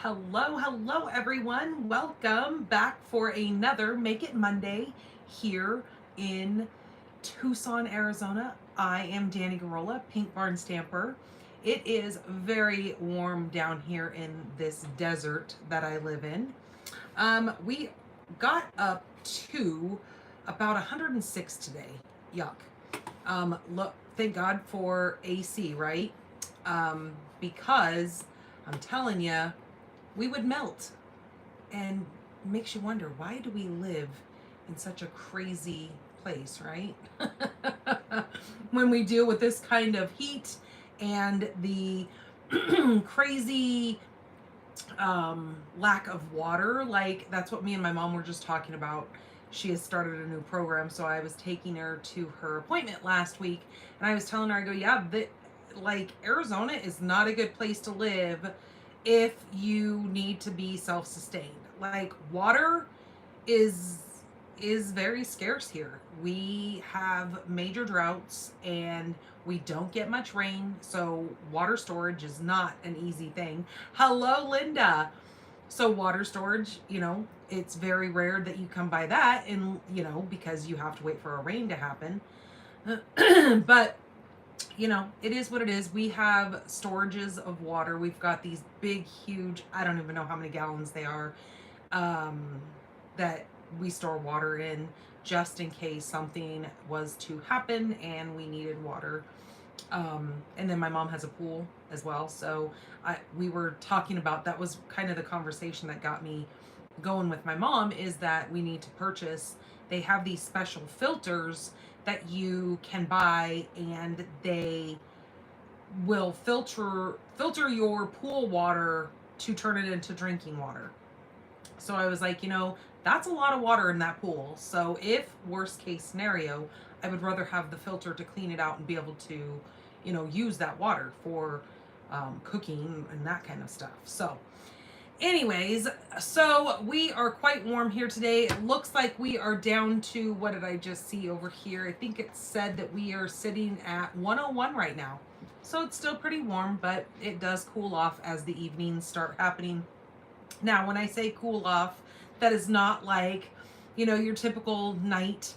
Hello, everyone. Welcome back for another Make It Monday here in Tucson, Arizona. I am Danny Garola, Pink Barn Stamper. It is very warm down here in this desert that I live in. We got up to about 106 today. Yuck. Look, thank God for AC, right? Because I'm telling you, we would melt. And it makes you wonder, why do we live in such a crazy place, right? When we deal with this kind of heat and the crazy lack of water, like that's what me and my mom were just talking about. She has started a new program, so I was taking her to her appointment last week, and I was telling her, I go, yeah, like Arizona is not a good place to live if you need to be self-sustained. Like water is very scarce here. We have major droughts and we don't get much rain, so water storage is not an easy thing. Hello, Linda. So water storage, it's very rare that you come by that, and because you have to wait for a rain to happen. But it is what it is. We have storages of water. We've got these big, huge, I don't even know how many gallons they are, that we store water in just in case something was to happen and we needed water. And then my mom has a pool as well. So we were talking about, that was kind of the conversation that got me going with my mom, is that we need to purchase, they have these special filters that you can buy, and they will filter your pool water to turn it into drinking water. So I was like, that's a lot of water in that pool. So if worst case scenario, I would rather have the filter to clean it out and be able to, use that water for cooking and that kind of stuff. So anyways, so we are quite warm here today. It looks like we are down to, what did I just see over here? I think it said that we are sitting at 101 right now. So it's still pretty warm, but it does cool off as the evenings start happening. Now, when I say cool off, that is not like, your typical night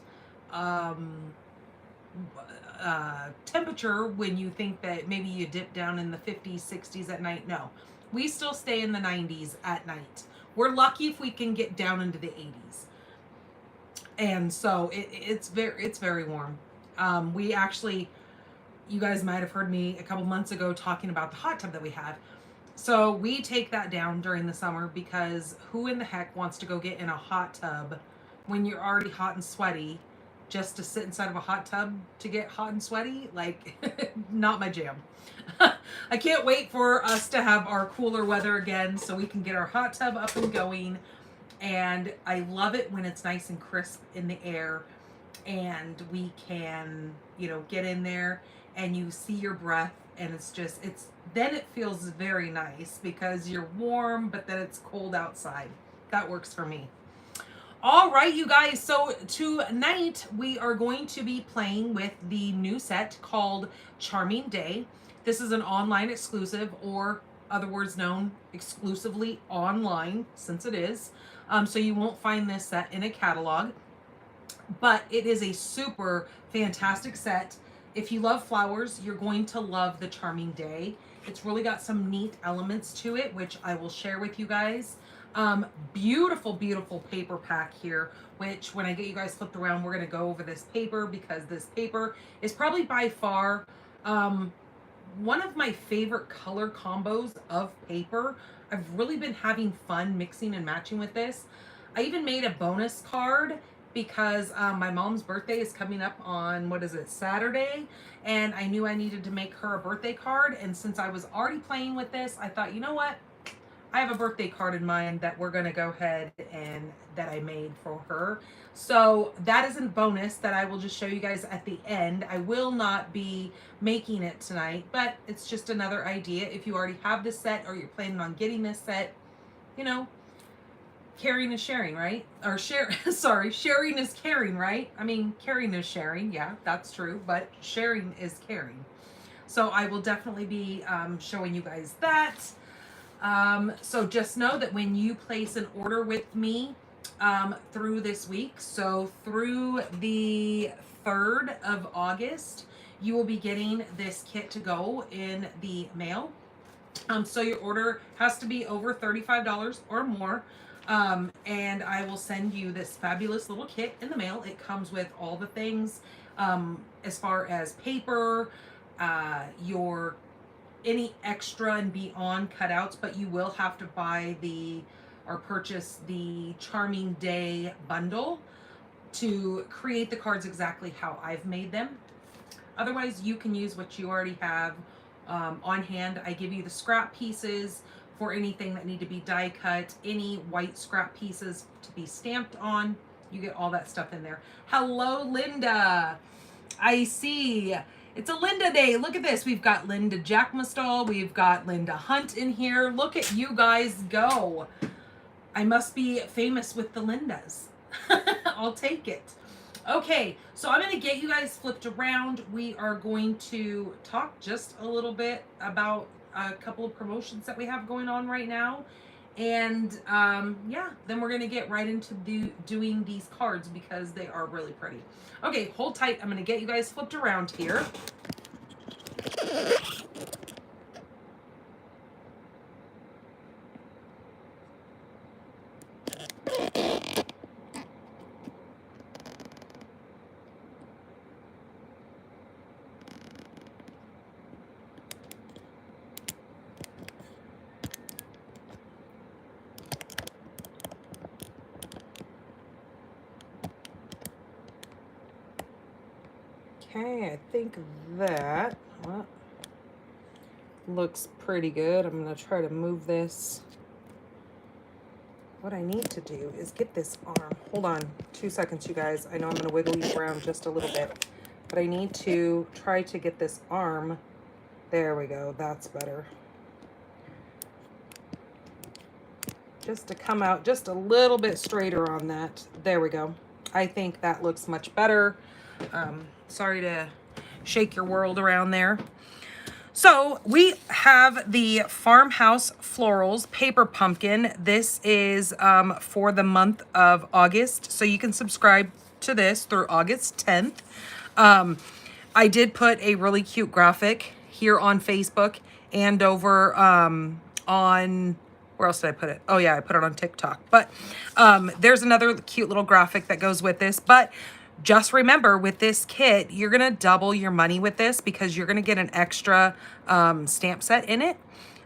temperature when you think that maybe you dip down in the 50s, 60s at night. No, we still stay in the 90s at night. We're lucky if we can get down into the 80s. And so it's very warm. We actually, you guys might have heard me a couple months ago talking about the hot tub that we have. So we take that down during the summer, because who in the heck wants to go get in a hot tub when you're already hot and sweaty, just to sit inside of a hot tub to get hot and sweaty? Like, not my jam. I can't wait for us to have our cooler weather again so we can get our hot tub up and going. And I love it when it's nice and crisp in the air and we can, get in there and you see your breath, and then it feels very nice because you're warm, but then it's cold outside. That works for me. All right, you guys. So tonight we are going to be playing with the new set called Charming Day. This is an online exclusive, or other words known exclusively online, since it is. So you won't find this set in a catalog, but it is a super fantastic set. If you love flowers, you're going to love the Charming Day. It's really got some neat elements to it, which I will share with you guys. Beautiful, beautiful paper pack here, which when I get you guys flipped around, we're going to go over this paper, because this paper is probably by far one of my favorite color combos of paper. I've really been having fun mixing and matching with this. I even made a bonus card because my mom's birthday is coming up on, Saturday, and I knew I needed to make her a birthday card. And since I was already playing with this, I thought, you know what? I have a birthday card in mind that we're going to go ahead and that I made for her. So that is a bonus that I will just show you guys at the end. I will not be making it tonight, but it's just another idea. If you already have this set or you're planning on getting this set, caring is sharing, right? Or sharing is caring, right? I mean, caring is sharing. Yeah, that's true. But sharing is caring. So I will definitely be showing you guys that. So just know that when you place an order with me through this week, so through the 3rd of August, you will be getting this kit to go in the mail. So your order has to be over $35 or more. And I will send you this fabulous little kit in the mail. It comes with all the things as far as paper, your any extra and beyond cutouts, but you will have to buy or purchase the Charming Day bundle to create the cards exactly how I've made them. Otherwise, you can use what you already have on hand. I give you the scrap pieces for anything that need to be die cut, any white scrap pieces to be stamped on. You get all that stuff in there. Hello, Linda. I see. It's a Linda day. Look at this. We've got Linda Jackmastall. We've got Linda Hunt in here. Look at you guys go. I must be famous with the Lindas. I'll take it. Okay, so I'm going to get you guys flipped around. We are going to talk just a little bit about a couple of promotions that we have going on right now. And yeah, then we're going to get right into doing these cards because they are really pretty. Okay, hold tight. I'm going to get you guys flipped around here. Okay, I think that looks pretty good. I'm going to try to move this. What I need to do is get this arm. Hold on 2 seconds, you guys. I know I'm going to wiggle you around just a little bit, but I need to try to get this arm. There we go. That's better. Just to come out just a little bit straighter on that. There we go. I think that looks much better. Sorry to shake your world around there. So we have the Farmhouse Florals Paper Pumpkin. This is for the month of August. So you can subscribe to this through August 10th. I did put a really cute graphic here on Facebook and over on... Where else did I put it? Oh yeah, I put it on TikTok. But there's another cute little graphic that goes with this. But just remember, with this kit, you're going to double your money with this because you're going to get an extra stamp set in it.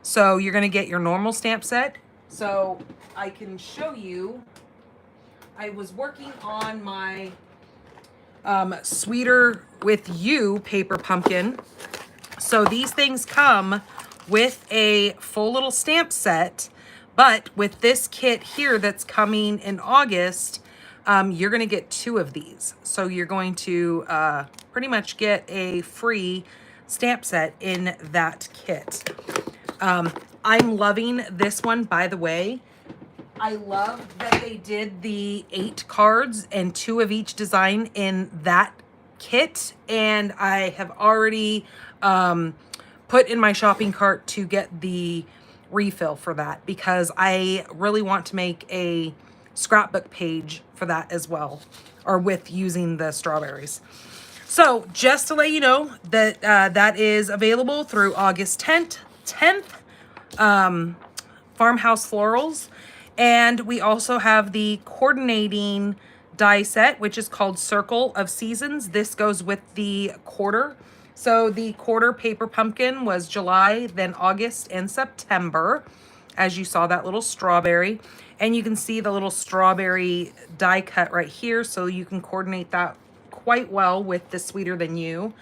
So you're going to get your normal stamp set. So I can show you. I was working on my Sweeter With You paper pumpkin. So these things come with a full little stamp set. But with this kit here that's coming in August, you're going to get 2 of these. So you're going to pretty much get a free stamp set in that kit. I'm loving this one, by the way. I love that they did the 8 cards and 2 of each design in that kit. And I have already put in my shopping cart to get the refill for that because I really want to make a scrapbook page for that as well, or with using the strawberries. So just to let you know that that is available through August 10th, Farmhouse Florals. And we also have the coordinating die set, which is called Circle of Seasons. This goes with the quarter. So the quarter paper pumpkin was July, then August and September. As you saw, that little strawberry. And you can see the little strawberry die cut right here. So you can coordinate that quite well with the Sweeter Than You.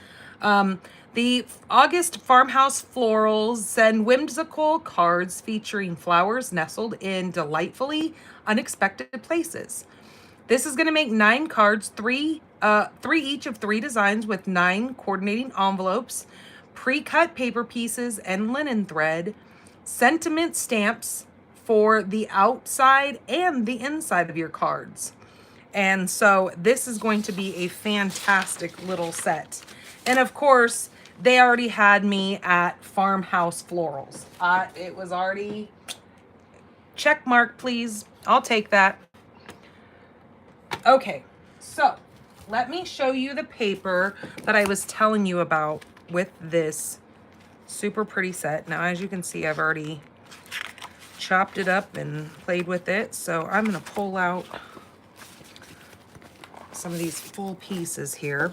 The August Farmhouse Florals send whimsical cards featuring flowers nestled in delightfully unexpected places. This is going to make 9 cards, three each of 3 designs with 9 coordinating envelopes, pre-cut paper pieces and linen thread, sentiment stamps for the outside and the inside of your cards. And so this is going to be a fantastic little set. And of course, they already had me at Farmhouse Florals. It was already Check mark, please. I'll take that. Okay, so let me show you the paper that I was telling you about with this super pretty set. Now, as you can see, I've already chopped it up and played with it. So I'm gonna pull out some of these full pieces here.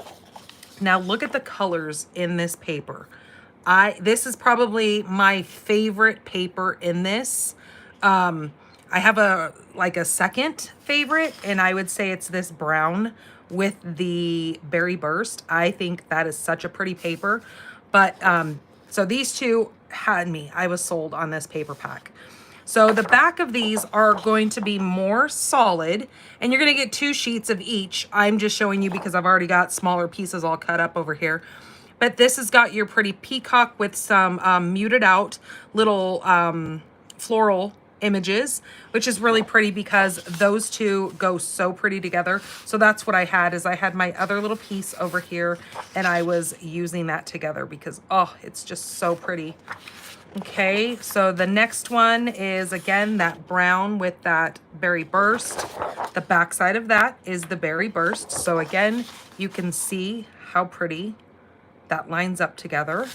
Now look at the colors in this paper. This is probably my favorite paper in this. I have a second favorite, and I would say it's this brown with the berry burst. I think that is such a pretty paper. But so these two had me. I was sold on this paper pack. So the back of these are going to be more solid, and you're going to get 2 sheets of each. I'm just showing you because I've already got smaller pieces all cut up over here. But this has got your pretty peacock with some muted out little floral images, which is really pretty because those two go so pretty together. So that's what I had, is I had my other little piece over here, and I was using that together because, oh, it's just so pretty. Okay, so the next one is, again, that brown with that berry burst. The back side of that is the berry burst. So again, you can see how pretty that lines up together.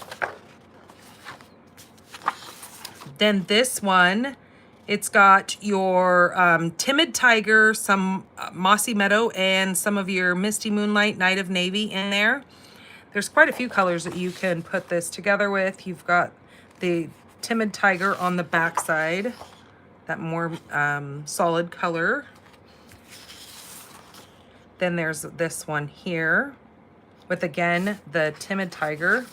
Then this one, it's got your Timid Tiger, some Mossy Meadow, and some of your Misty Moonlight, Night of Navy in there. There's quite a few colors that you can put this together with. You've got the Timid Tiger on the back side, that more solid color. Then there's this one here with, again, the Timid Tiger.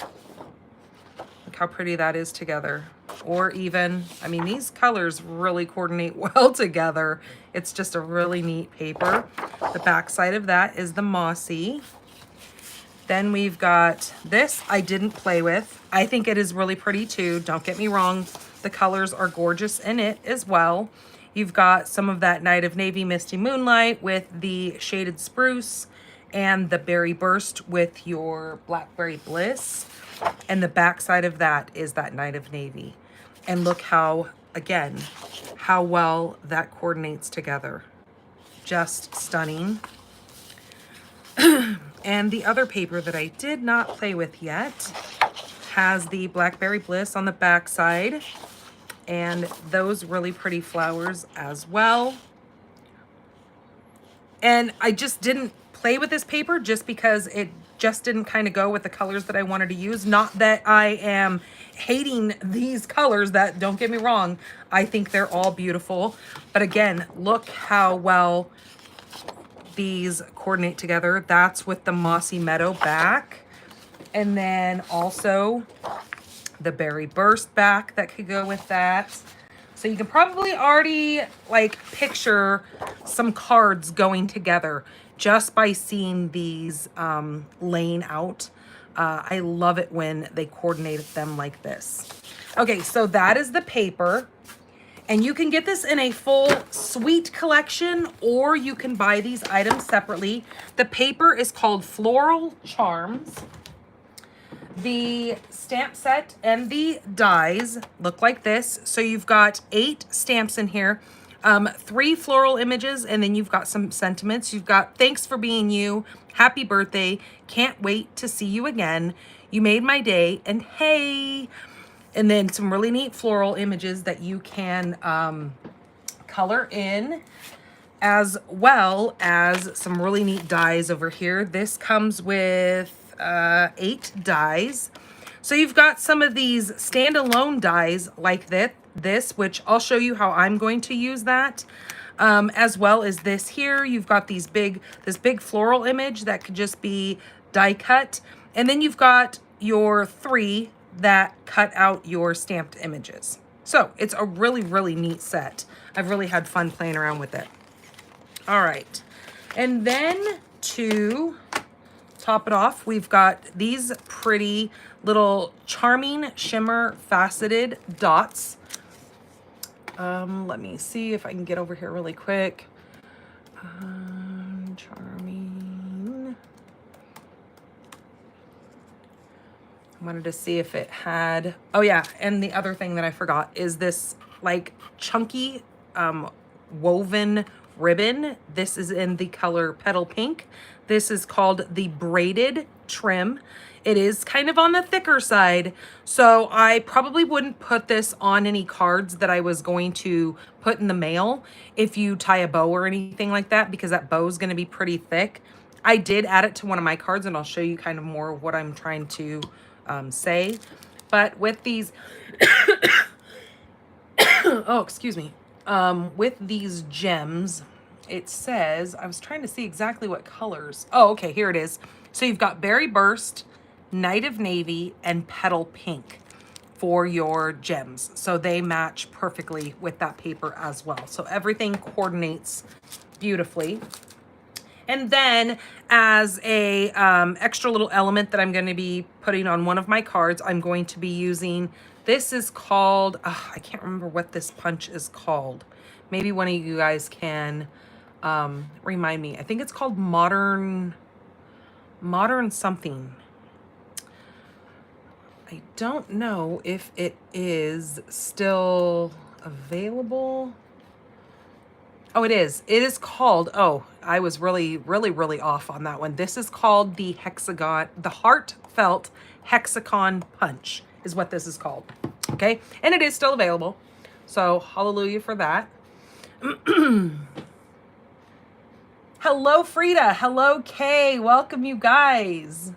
Look how pretty that is together. Or even, I mean, these colors really coordinate well together. It's just a really neat paper. The back side of that is the Mossy. Then we've got this I didn't play with. I think it is really pretty too. Don't get me wrong. The colors are gorgeous in it as well. You've got some of that Night of Navy Misty Moonlight with the Shaded Spruce and the Berry Burst with your Blackberry Bliss. And the back side of that is that Night of Navy. And look how, again, how well that coordinates together. Just stunning. And the other paper that I did not play with yet has the Blackberry Bliss on the back side, and those really pretty flowers as well. And I just didn't play with this paper just because it just didn't kind of go with the colors that I wanted to use. Not that I am hating these colors, that, don't get me wrong, I think they're all beautiful. But again, look how well these coordinate together. That's with the Mossy Meadow back, and then also the Berry Burst back that could go with that. So you can probably already like picture some cards going together just by seeing these laying out. I love it when they coordinate them like this. Okay, so that is the paper. And you can get this in a full suite collection, or you can buy these items separately. The paper is called Floral Charms. The stamp set and the dies look like this. So you've got 8 stamps in here, 3 floral images, and then you've got some sentiments. You've got thanks for being you, happy birthday, can't wait to see you again, you made my day, and hey. And then some really neat floral images that you can color in, as well as some really neat dies over here. This comes with 8 dies. So you've got some of these standalone dies like this, which I'll show you how I'm going to use that. As well as this here, you've got this big floral image that could just be die cut. And then you've got your 3 that cut out your stamped images. So it's a really, really neat set. I've really had fun playing around with it. All right. And then to top it off, we've got these pretty little charming shimmer faceted dots. Let me see if I can get over here really quick. Charming. I wanted to see if it had, oh yeah, and the other thing that I forgot is this like chunky woven ribbon. This is in the color Petal Pink. This is called the braided trim. It is kind of on the thicker side, so I probably wouldn't put this on any cards that I was going to put in the mail if you tie a bow or anything like that, because that bow is going to be pretty thick. I did add it to one of my cards, and I'll show you kind of more of what I'm trying to say. But with these, oh, excuse me. With these gems, it says, I was trying to see exactly what colors. Oh, okay, here it is. So you've got Berry Burst, Night of Navy, and Petal Pink for your gems. So they match perfectly with that paper as well. So everything coordinates beautifully. And then as a extra little element that I'm going to be putting on one of my cards, I'm going to be using, this is called, I can't remember what this punch is called. Maybe one of you guys can remind me. I think it's called Modern something. I don't know if it is still available. Oh, it is. It is called, oh, I was really off on that one. This is called the Heartfelt Hexagon Punch is what this is called. Okay. And it is still available. So hallelujah for that. Hello, Frida. Hello, Kay. Welcome, you guys.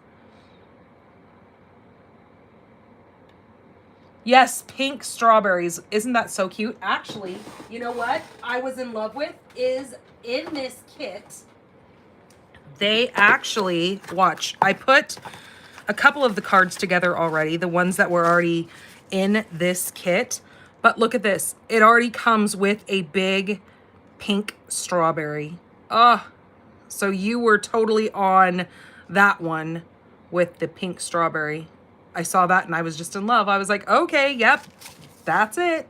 Yes, pink strawberries. Isn't that so cute? Actually, you know what I was in love with is in this kit, they actually, watch, I put a couple of the cards together already, the ones that were already in this kit. But look at this. It already comes with a big pink strawberry. So you were totally on that one with the pink strawberry. I saw that and I was just in love. I was like, okay, yep, that's it.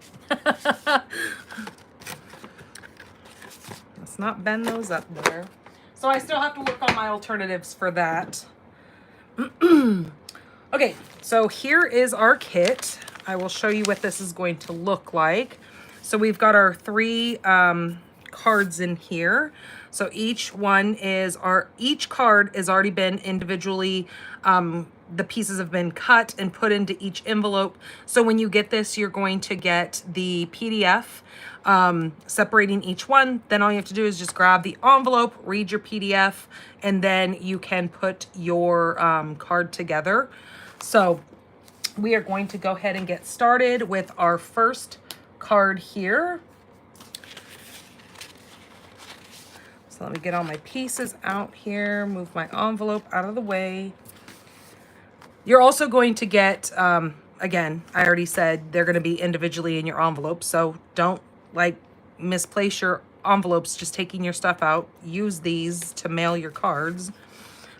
Let's not bend those up there. So I still have to work on my alternatives for that. Okay, so here is our kit. I will show you what this is going to look like. So we've got our 3 cards in here. So each card has already been individually, the pieces have been cut and put into each envelope. So when you get this, you're going to get the PDF separating each one. Then all you have to do is just grab the envelope, read your PDF, and then you can put your card together. So we are going to go ahead and get started with our first card here. So let me get all my pieces out here, move my envelope out of the way. You're also going to get, again, I already said they're going to be individually in your envelope, so don't like misplace your envelopes just taking your stuff out. Use these to mail your cards.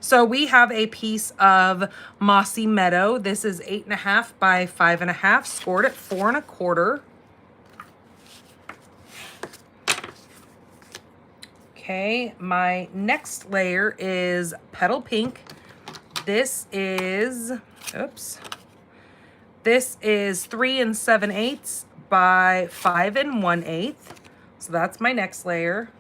So we have a piece of Mossy Meadow. This is 8.5 by 5.5, scored at 4 1/4. Okay, my next layer is Petal Pink. This is, this is 3 7/8 by 5 1/8. So that's my next layer.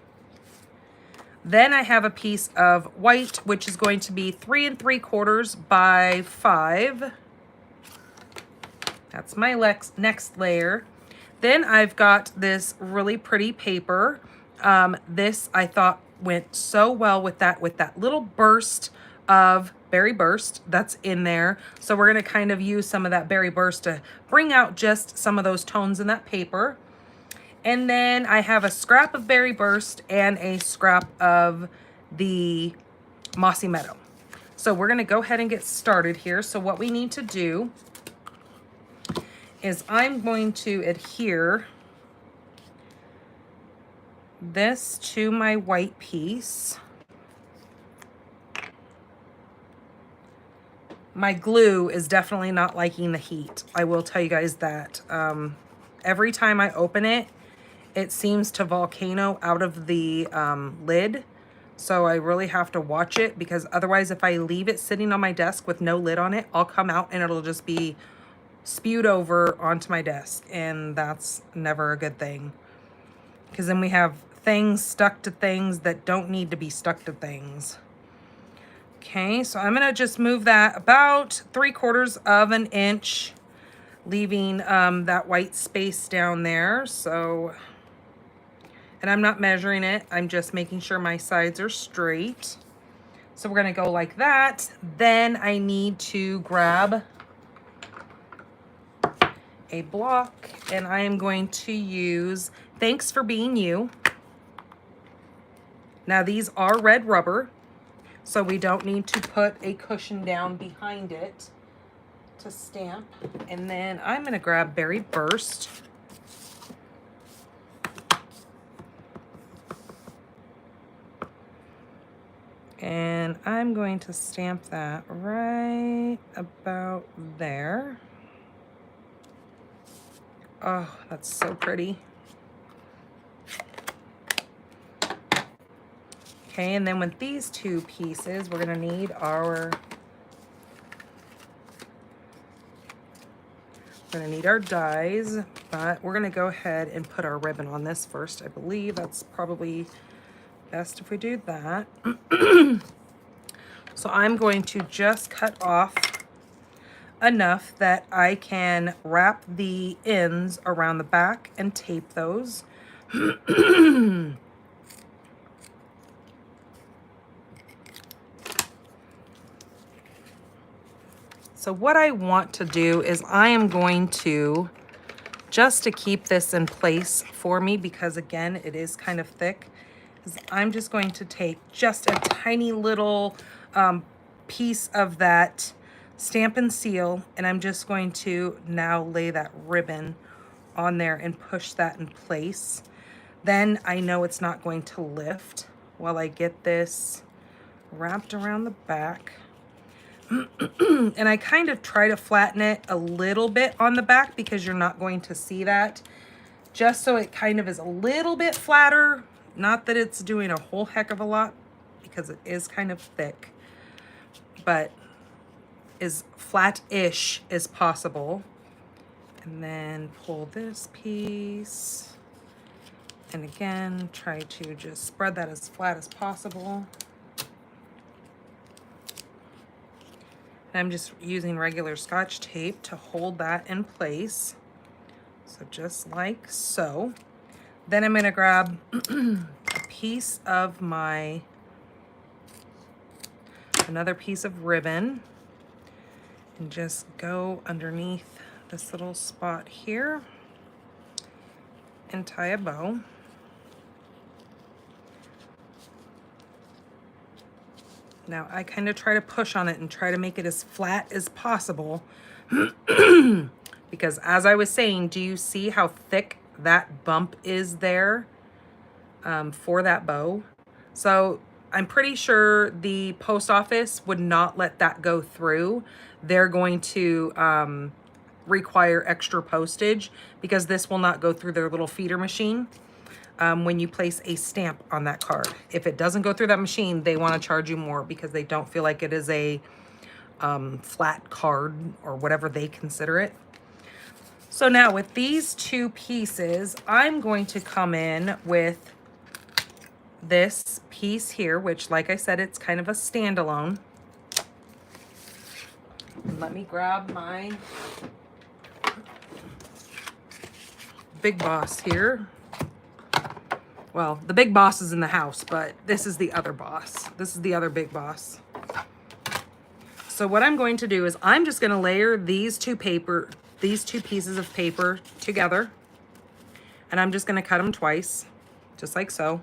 Then I have a piece of white, which is going to be 3 3/4 by 5. That's my next layer. Then I've got this really pretty paper. This I thought went so well with that little burst of Berry Burst that's in there. So we're going to kind of use some of that Berry Burst to bring out just some of those tones in that paper. And then I have a scrap of Berry Burst and a scrap of the Mossy Meadow. So we're going to go ahead and get started here. So what we need to do is I'm going to adhere this to my white piece. My glue is definitely not liking the heat. I will tell you guys that. Every time I open it, it seems to volcano out of the lid. So I really have to watch it, because otherwise if I leave it sitting on my desk with no lid on it, I'll come out and it'll just be spewed over onto my desk. And that's never a good thing. because then we have things stuck to things that don't need to be stuck to things. Okay, so I'm gonna just move that about 3/4 of an inch, leaving that white space down there. So, and I'm not measuring it, I'm just making sure my sides are straight. So we're gonna go like that. Then I need to grab a block, and I am going to use Thanks for Being You. Now these are red rubber, so we don't need to put a cushion down behind it to stamp. And then I'm gonna grab Berry Burst. And I'm going to stamp that right about there. Oh, that's so pretty. Okay, and then with these two pieces, we're gonna need our dies, but we're gonna go ahead and put our ribbon on this first. I believe that's probably best if we do that. So I'm going to just cut off enough that I can wrap the ends around the back and tape those. So what I want to do is I am going to, just to keep this in place for me, because again, it is kind of thick, is I'm just going to take just a tiny little piece of that Stampin' Seal, and I'm just going to now lay that ribbon on there and push that in place. Then I know it's not going to lift while I get this wrapped around the back. And I kind of try to flatten it a little bit on the back because you're not going to see that, just so it kind of is a little bit flatter. Not that it's doing a whole heck of a lot, because it is kind of thick, but as flat-ish as possible. And then pull this piece, and again try to just spread that as flat as possible. I'm just using regular Scotch tape to hold that in place. So just like so. Then I'm gonna grab a piece of another piece of ribbon and just go underneath this little spot here and tie a bow. Now I kind of try to push on it and try to make it as flat as possible because as I was saying, do you see how thick that bump is there for that bow? So I'm pretty sure the post office would not let that go through. They're going to require extra postage because this will not go through their little feeder machine. When you place a stamp on that card, if it doesn't go through that machine, they want to charge you more because they don't feel like it is a flat card or whatever they consider it. So now with these two pieces, I'm going to come in with this piece here, which, like I said, it's kind of a standalone. Let me grab my Big Boss here. Well, the Big Boss is in the house, but this is the other boss. This is the other Big Boss. So what I'm going to do is I'm just going to layer these two pieces of paper together, and I'm just going to cut them twice, just like so.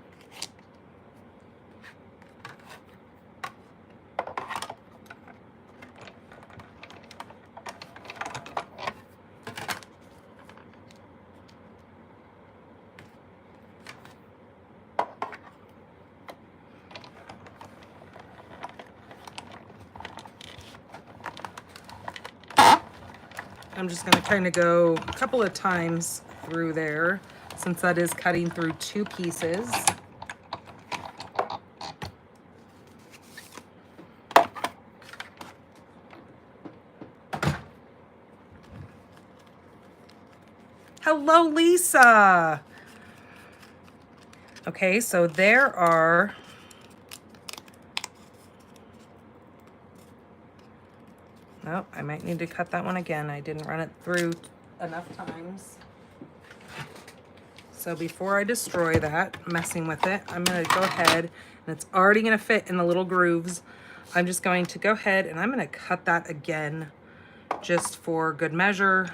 I'm just going to kind of go a couple of times through there, since that is cutting through two pieces. Hello, Lisa. Okay, so there are oh, I might need to cut that one again. I didn't run it through enough times. So before I destroy that, messing with it, I'm gonna go ahead, and it's already gonna fit in the little grooves. I'm just going to go ahead and I'm gonna cut that again just for good measure.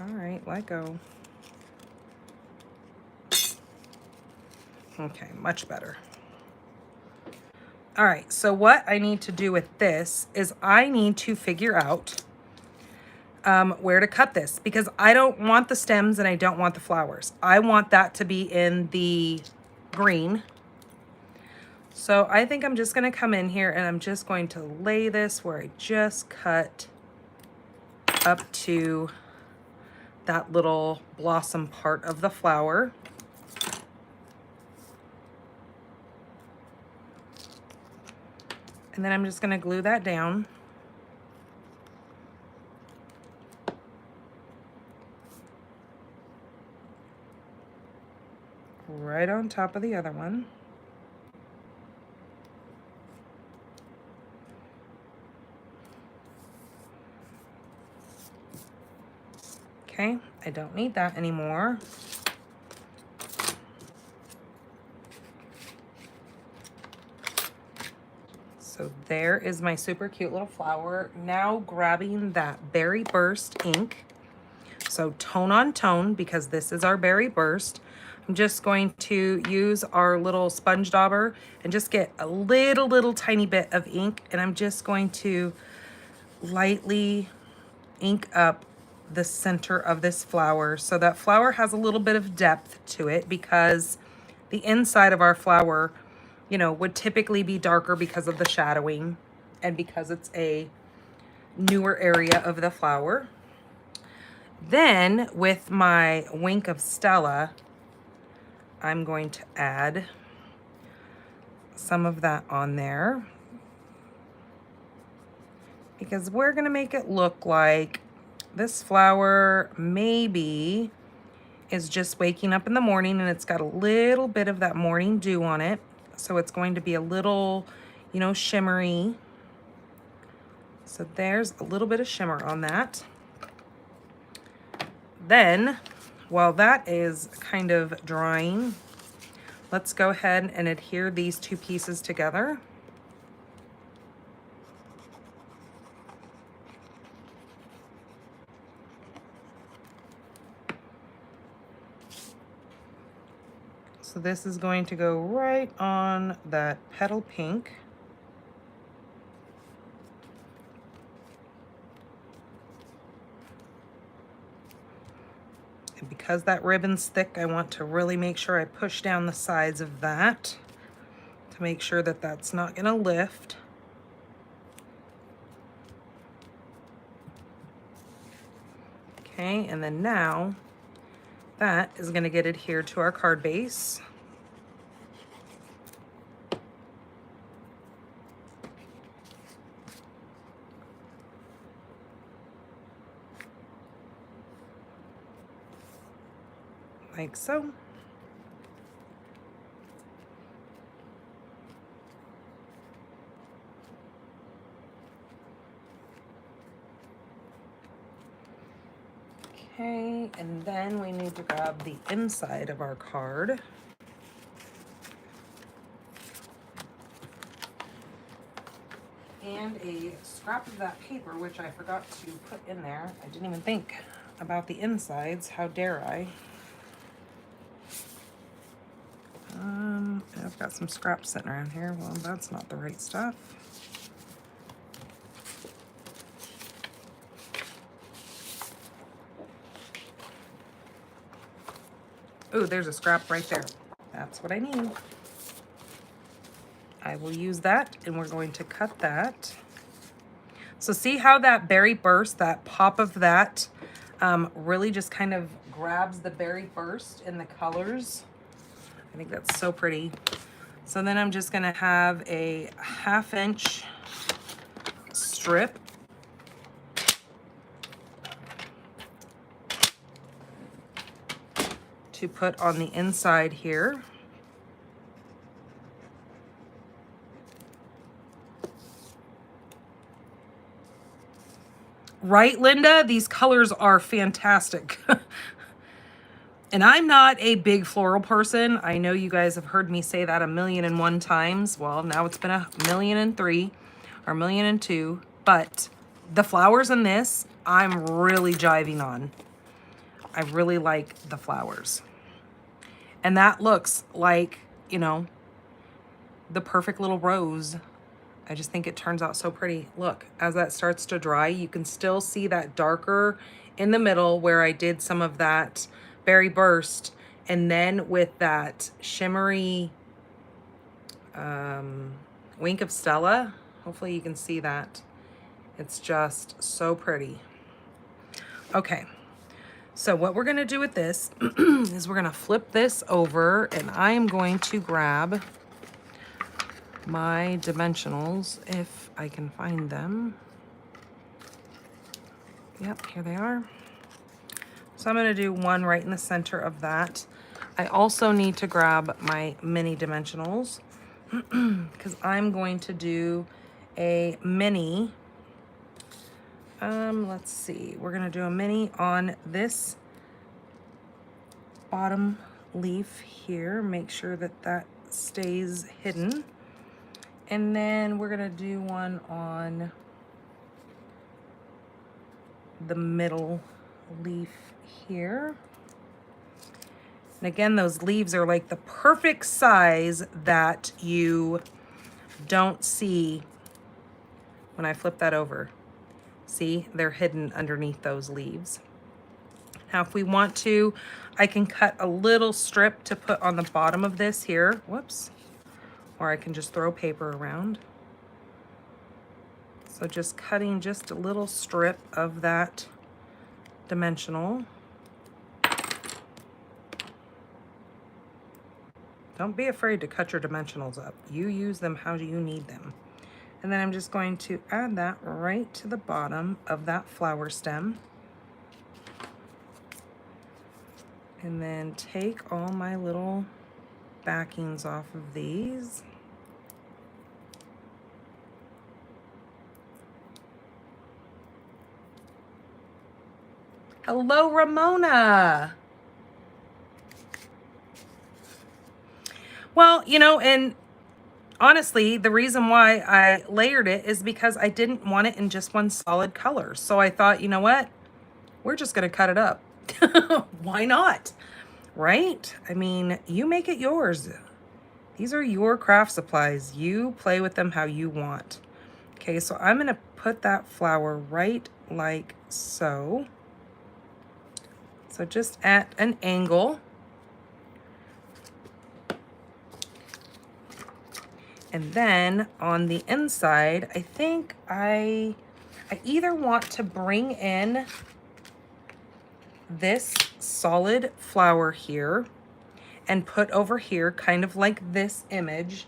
All right, let go. Okay, much better. All right, so what I need to do with this is I need to figure out where to cut this, because I don't want the stems and I don't want the flowers. I want that to be in the green. So I think I'm just gonna come in here and I'm just going to lay this where I just cut up to that little blossom part of the flower. And then I'm just gonna glue that down. Right on top of the other one. Okay, I don't need that anymore. So there is my super cute little flower. Now grabbing that Berry Burst ink. So tone on tone, because this is our Berry Burst. I'm just going to use our little sponge dauber and just get a little tiny bit of ink, and I'm just going to lightly ink up the center of this flower. So that flower has a little bit of depth to it, because the inside of our flower, you know, would typically be darker because of the shadowing and because it's a newer area of the flower. Then with my Wink of Stella, I'm going to add some of that on there, because we're gonna make it look like this flower maybe is just waking up in the morning and it's got a little bit of that morning dew on it. So it's going to be a little, you know, shimmery. So there's a little bit of shimmer on that. Then, while that is kind of drying, let's go ahead and adhere these two pieces together. So this is going to go right on that petal pink. And because that ribbon's thick, I want to really make sure I push down the sides of that to make sure that that's not going to lift. Okay, and then now that is going to get adhered to our card base. Like so. Okay, and then we need to grab the inside of our card. And a scrap of that paper, which I forgot to put in there. I didn't even think about the insides. How dare I? I've got some scraps sitting around here. Well, that's not the right stuff. Ooh, there's a scrap right there. That's what I need. I will use that, and we're going to cut that. So see how that Berry Burst, that pop of that Really just kind of grabs the berry burst in the colors. I think that's so pretty. So then I'm just gonna have a 1/2 inch strip to put on the inside here. Right, Linda? These colors are fantastic. And I'm not a big floral person. I know you guys have heard me say that 1,000,001 times. Well, now it's been 1,000,003 or 1,000,002. But the flowers in this, I'm really jiving on. I really like the flowers. And that looks like, you know, the perfect little rose. I just think it turns out so pretty. Look, as that starts to dry, you can still see that darker in the middle where I did some of that berry burst. And then with that shimmery Wink of Stella, hopefully you can see that. It's just so pretty. Okay, so what we're gonna do with this is we're gonna flip this over, and I am going to grab my dimensionals if I can find them. Yep, here they are. So I'm gonna do one right in the center of that. I also need to grab my mini dimensionals because I'm going to do a mini. Let's see, we're gonna do a mini on this bottom leaf here. Make sure that that stays hidden. And then we're gonna do one on the middle leaf here. And again, those leaves are like the perfect size that you don't see when I flip that over. See, they're hidden underneath those leaves. Now, if we want to, I can cut a little strip to put on the bottom of this here. Whoops. Or I can just throw paper around. So just cutting just a little strip of that dimensional. Don't be afraid to cut your dimensionals up. You use them how you need them. And then I'm just going to add that right to the bottom of that flower stem. And then take all my little backings off of these. Hello, Ramona. Well, you know, and honestly, the reason why I layered it is because I didn't want it in just one solid color. So I thought, you know what? We're just gonna cut it up. Why not? Right? I mean, you make it yours. These are your craft supplies. You play with them how you want. Okay, so I'm gonna put that flower right like so. So just at an angle. And then on the inside, I think I either want to bring in this solid flower here and put over here kind of like this image.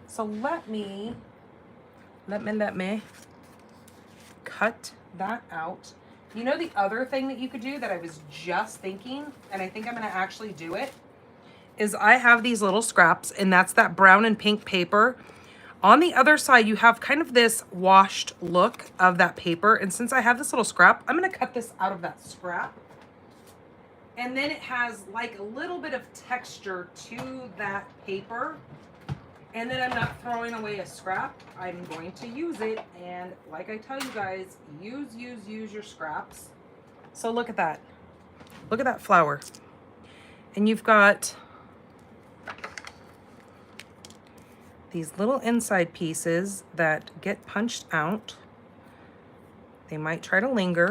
So let me cut that out. You know, the other thing that you could do that I was just thinking, and I think I'm gonna actually do it, is I have these little scraps, and that's that brown and pink paper. On the other side, you have kind of this washed look of that paper. And since I have this little scrap, I'm gonna cut this out of that scrap. And then it has like a little bit of texture to that paper. And then I'm not throwing away a scrap. I'm going to use it. And like I tell you guys, use your scraps. So look at that. Look at that flower. And you've got these little inside pieces that get punched out. They might try to linger.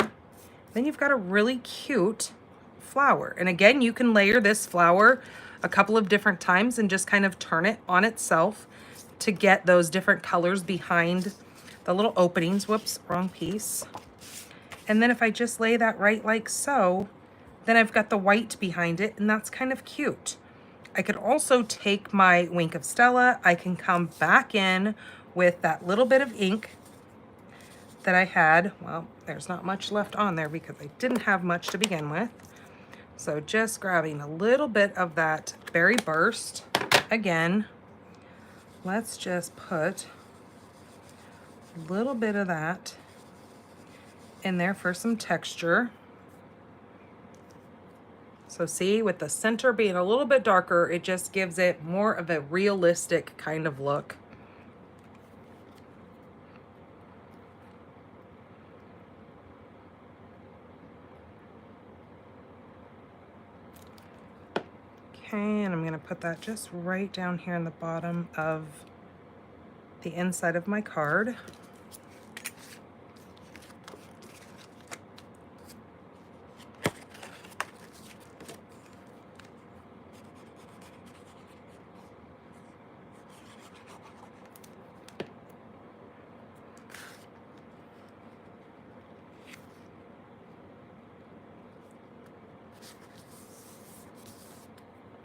Then you've got a really cute flower. And again, you can layer this flower a couple of different times and just kind of turn it on itself to get those different colors behind the little openings. Whoops, wrong piece. And then if I just lay that right like so, then I've got the white behind it, and that's kind of cute. I could also take my Wink of Stella. I can come back in with that little bit of ink that I had. Well, there's not much left on there because I didn't have much to begin with. So just grabbing a little bit of that Berry Burst. Again, let's just put a little bit of that in there for some texture. So see, with the center being a little bit darker, it just gives it more of a realistic kind of look. Okay, and I'm gonna put that just right down here in the bottom of the inside of my card.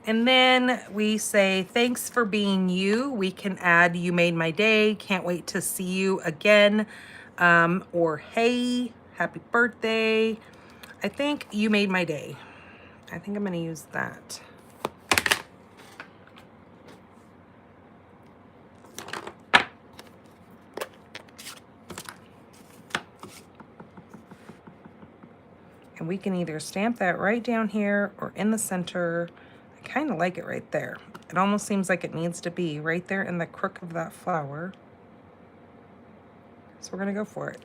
And then we say, thanks for being you. We can add, you made my day. Can't wait to see you again. Or, hey, happy birthday. I think you made my day. I think I'm going to use that. And we can either stamp that right down here or in the center. I kind of like it right there. It almost seems like it needs to be right there in the crook of that flower. So we're gonna go for it.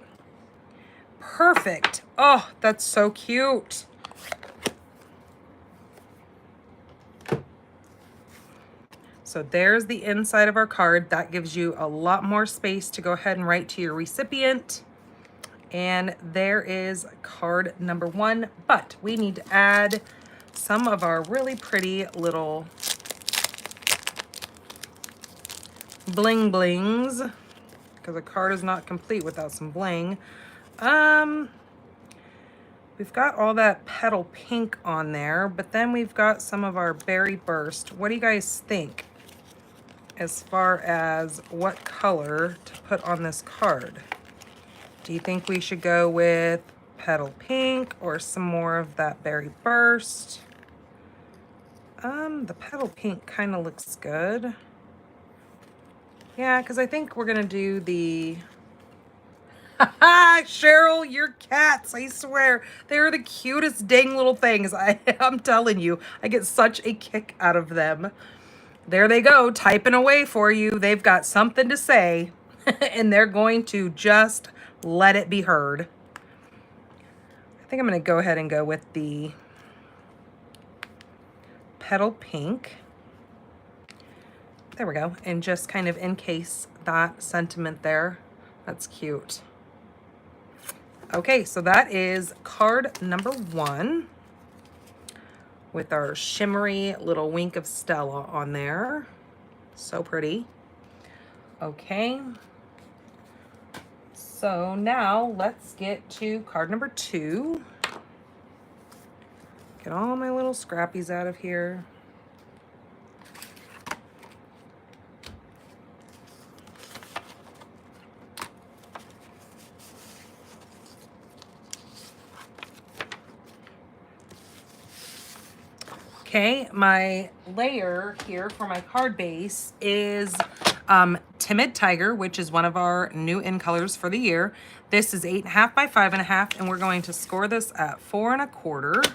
Perfect. Oh, that's so cute. So there's the inside of our card. That gives you a lot more space to go ahead and write to your recipient. And there is card number 1, but we need to add some of our really pretty little bling blings, because a card is not complete without some bling. We've got all that petal pink on there, but then we've got some of our Berry Burst. What do you guys think as far as what color to put on this card? Do you think we should go with petal pink or some more of that Berry Burst? The petal pink kind of looks good. Yeah, because I think we're gonna do the Cheryl, your cats, I swear. They're the cutest dang little things. I'm telling you, I get such a kick out of them. There they go, typing away for you. They've got something to say, and they're going to just let it be heard. I think I'm going to go ahead and go with the petal pink. There we go. And just kind of encase that sentiment there. That's cute. Okay, so that is card number 1 with our shimmery little Wink of Stella on there. So pretty. Okay. So now let's get to card number 2. Get all my little scrappies out of here. Okay, my layer here for my card base is Timid Tiger, which is one of our new in colors for the year. This is 8.5 by 5.5, and we're going to score this at 4 1/4.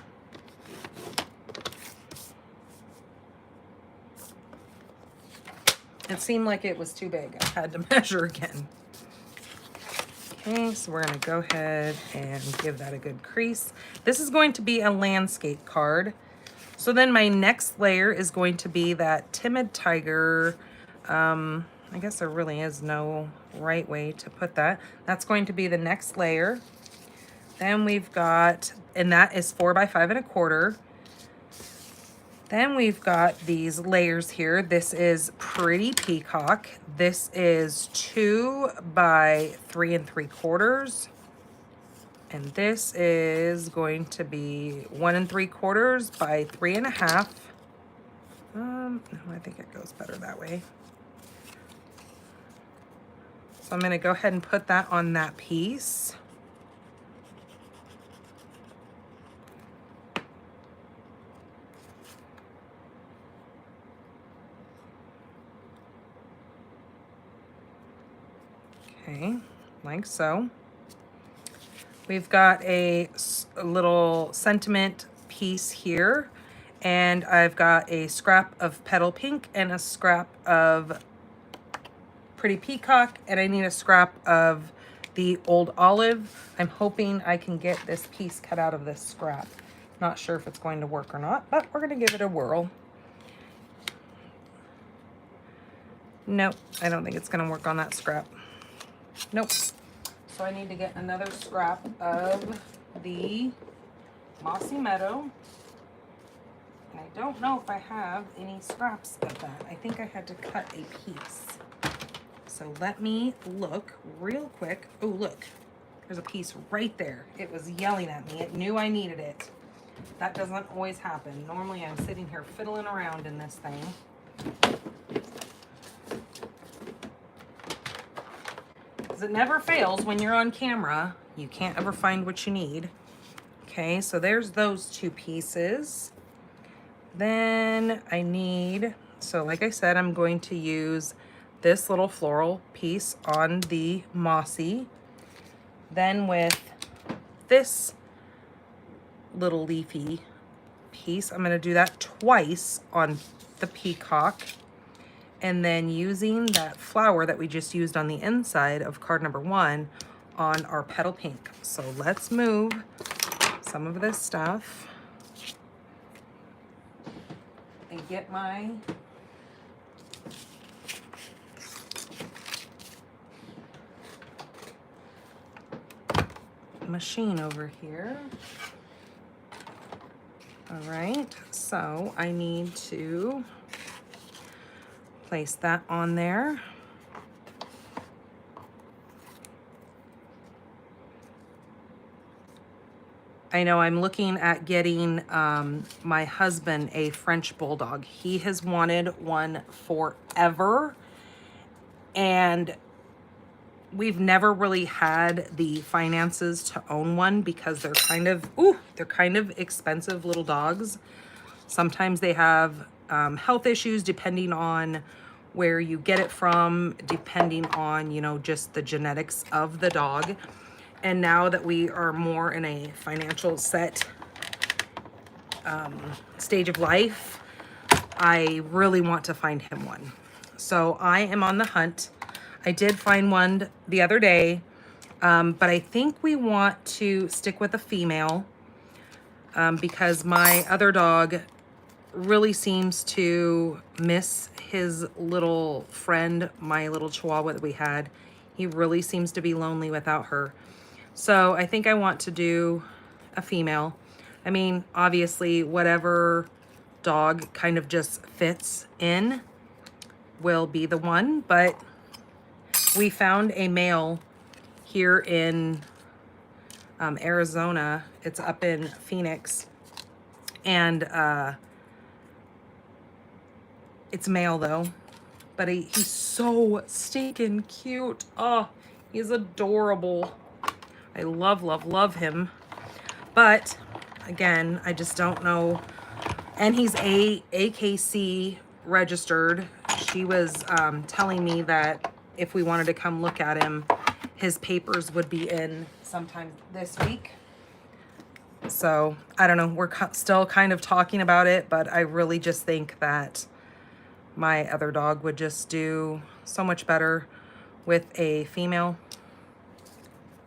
It seemed like it was too big. I had to measure again. Okay, so we're gonna go ahead and give that a good crease. This is going to be a landscape card. So then my next layer is going to be that Timid Tiger. I guess there really is no right way to put that. That's going to be the next layer. Then we've got, and that is 4 by 5 1/4. Then we've got these layers here. This is Pretty Peacock. This is 2 by 3 3/4. And this is going to be 1 3/4 by 3.5. No, I think it goes better that way. So I'm going to go ahead and put that on that piece. Okay, like so. We've got a little sentiment piece here, and I've got a scrap of petal pink and a scrap of pretty peacock, and I need a scrap of the old olive. I'm hoping I can get this piece cut out of this scrap. Not sure if it's going to work or not, but we're going to give it a whirl. Nope, I don't think it's going to work on that scrap. Nope. So I need to get another scrap of the Mossy Meadow. And I don't know if I have any scraps of that. I think I had to cut a piece. So let me look real quick. Oh, look, there's a piece right there. It was yelling at me. It knew I needed it. That doesn't always happen. Normally I'm sitting here fiddling around in this thing. It never fails when you're on camera. You can't ever find what you need. Okay, so there's those two pieces. Then I need, so like I said, I'm going to use this little floral piece on the mossy. Then with this little leafy piece, I'm going to do that twice on the peacock. And then using that flower that we just used on the inside of card number 1 on our petal pink. So let's move some of this stuff and get my machine over here. All right, so I need to place that on there. I know I'm looking at getting my husband a French Bulldog. He has wanted one forever, and we've never really had the finances to own one because they're kind of expensive little dogs. Sometimes they have health issues depending on where you get it from, depending on, you know, just the genetics of the dog. And now that we are more in a financial set stage of life, I really want to find him one. So I am on the hunt. I did find one the other day, but I think we want to stick with a female because my other dog really seems to miss his little friend, my little Chihuahua that we had. He really seems to be lonely without her. So I think I want to do a female. I mean, obviously, whatever dog kind of just fits in will be the one, but we found a male here in Arizona. It's up in Phoenix, and it's male though, but he's so stinking cute. Oh, he's adorable. I love, love, love him. But again, I just don't know. And he's AKC registered. She was telling me that if we wanted to come look at him, his papers would be in sometime this week. So I don't know. We're still kind of talking about it, but I really just think that my other dog would just do so much better with a female.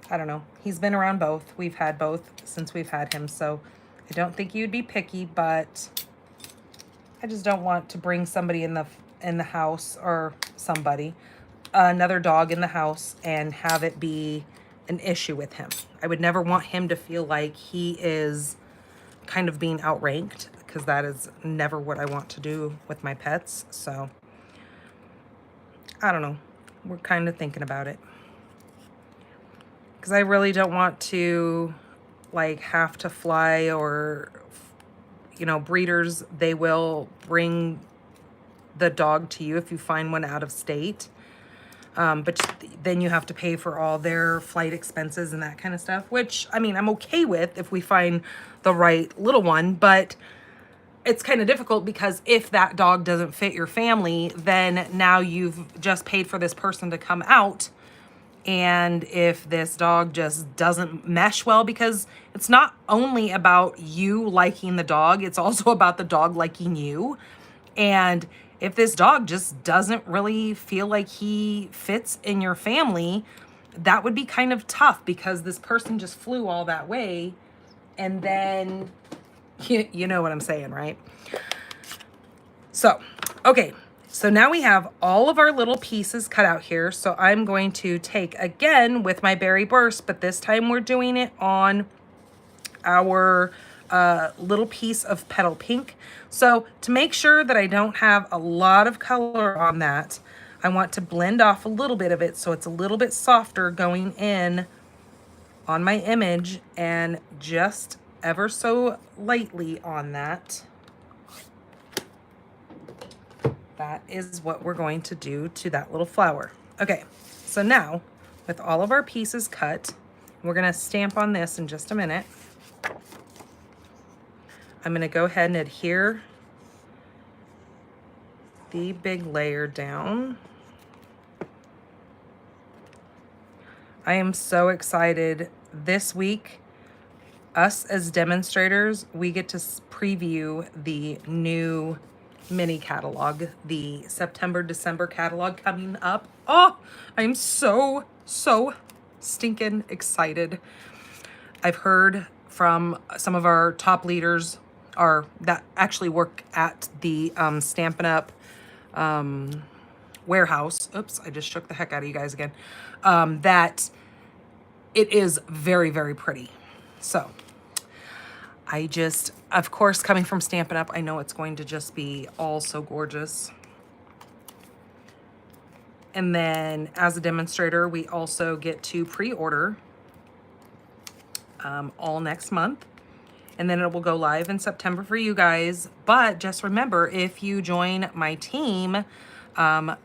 I don't know. He's been around both. We've had both since we've had him, so I don't think you'd be picky, but I just don't want to bring somebody in the house, or another dog in the house, and have it be an issue with him. I would never want him to feel like he is kind of being outranked, because that is never what I want to do with my pets. So I don't know. We're kind of thinking about it. because I really don't want to like have to fly, or, you know, breeders, they will bring the dog to you if you find one out of state. But then you have to pay for all their flight expenses and that kind of stuff, which, I mean, I'm okay with if we find the right little one, but it's kind of difficult because if that dog doesn't fit your family, then now you've just paid for this person to come out. And if this dog just doesn't mesh well, because it's not only about you liking the dog, it's also about the dog liking you. And if this dog just doesn't really feel like he fits in your family, that would be kind of tough, because this person just flew all that way. And then, you know what I'm saying, right? So, okay. So now we have all of our little pieces cut out here. So I'm going to take again with my Berry Burst, but this time we're doing it on our little piece of petal pink. So to make sure that I don't have a lot of color on that, I want to blend off a little bit of it so it's a little bit softer going in on my image, and just ever so lightly on that. That is what we're going to do to that little flower. Okay, so now with all of our pieces cut, we're gonna stamp on this in just a minute. I'm gonna go ahead and adhere the big layer down. I am so excited. This week, us as demonstrators, we get to preview the new mini catalog, the September-December catalog coming up. Oh, I'm so stinking excited. I've heard from some of our top leaders that actually work at the Stampin' Up warehouse. Oops, I just shook the heck out of you guys again. That it is very, very pretty. So I just, of course, coming from Stampin' Up, I know it's going to just be all so gorgeous. And then as a demonstrator, we also get to pre-order all next month. And then it will go live in September for you guys. But just remember, if you join my team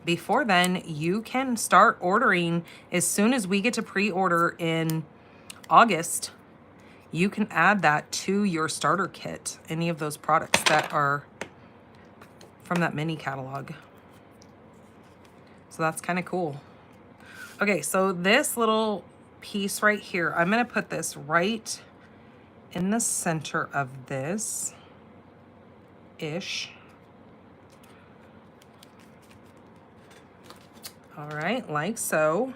before then, you can start ordering as soon as we get to pre-order in August. You can add that to your starter kit, any of those products that are from that mini catalog. So that's kind of cool. Okay, so this little piece right here, I'm gonna put this right in the center of this-ish. All right, like so.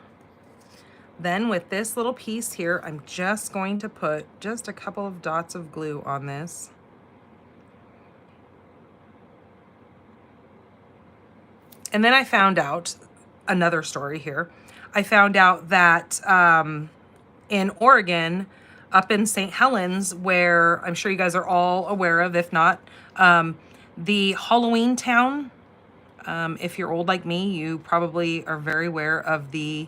Then with this little piece here, I'm just going to put just a couple of dots of glue on this. And then I found out another story here. I found out that in Oregon, up in St. Helens, where I'm sure you guys are all aware of, if not, the Halloween Town. If you're old like me, you probably are very aware of the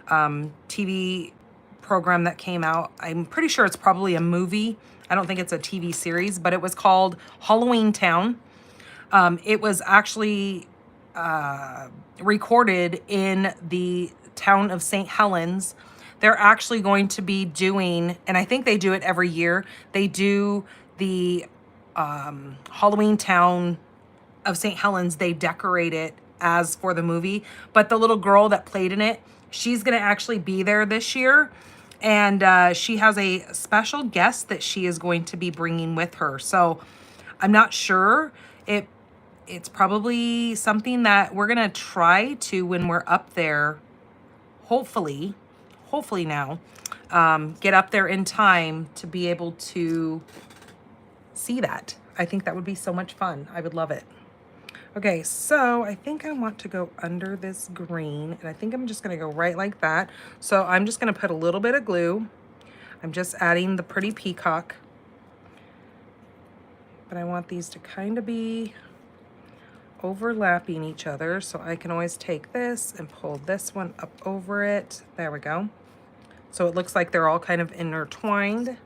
TV program that came out. I'm pretty sure it's probably a movie. I don't think it's a TV series, but it was called Halloween Town. It was actually recorded in the town of St. Helens. They're actually going to be doing, and I think they do it every year, they do the Halloween Town of St. Helens. They decorate it as for the movie, but the little girl that played in it, she's going to actually be there this year, and she has a special guest that she is going to be bringing with her. So I'm not sure. It's probably something that we're going to try to, when we're up there, hopefully now, get up there in time to be able to see that. I think that would be so much fun. I would love it. Okay, so I think I want to go under this green, and I think I'm just gonna go right like that. So I'm just gonna put a little bit of glue. I'm just adding the pretty peacock, but I want these to kind of be overlapping each other, so I can always take this and pull this one up over it. There we go. So it looks like they're all kind of intertwined.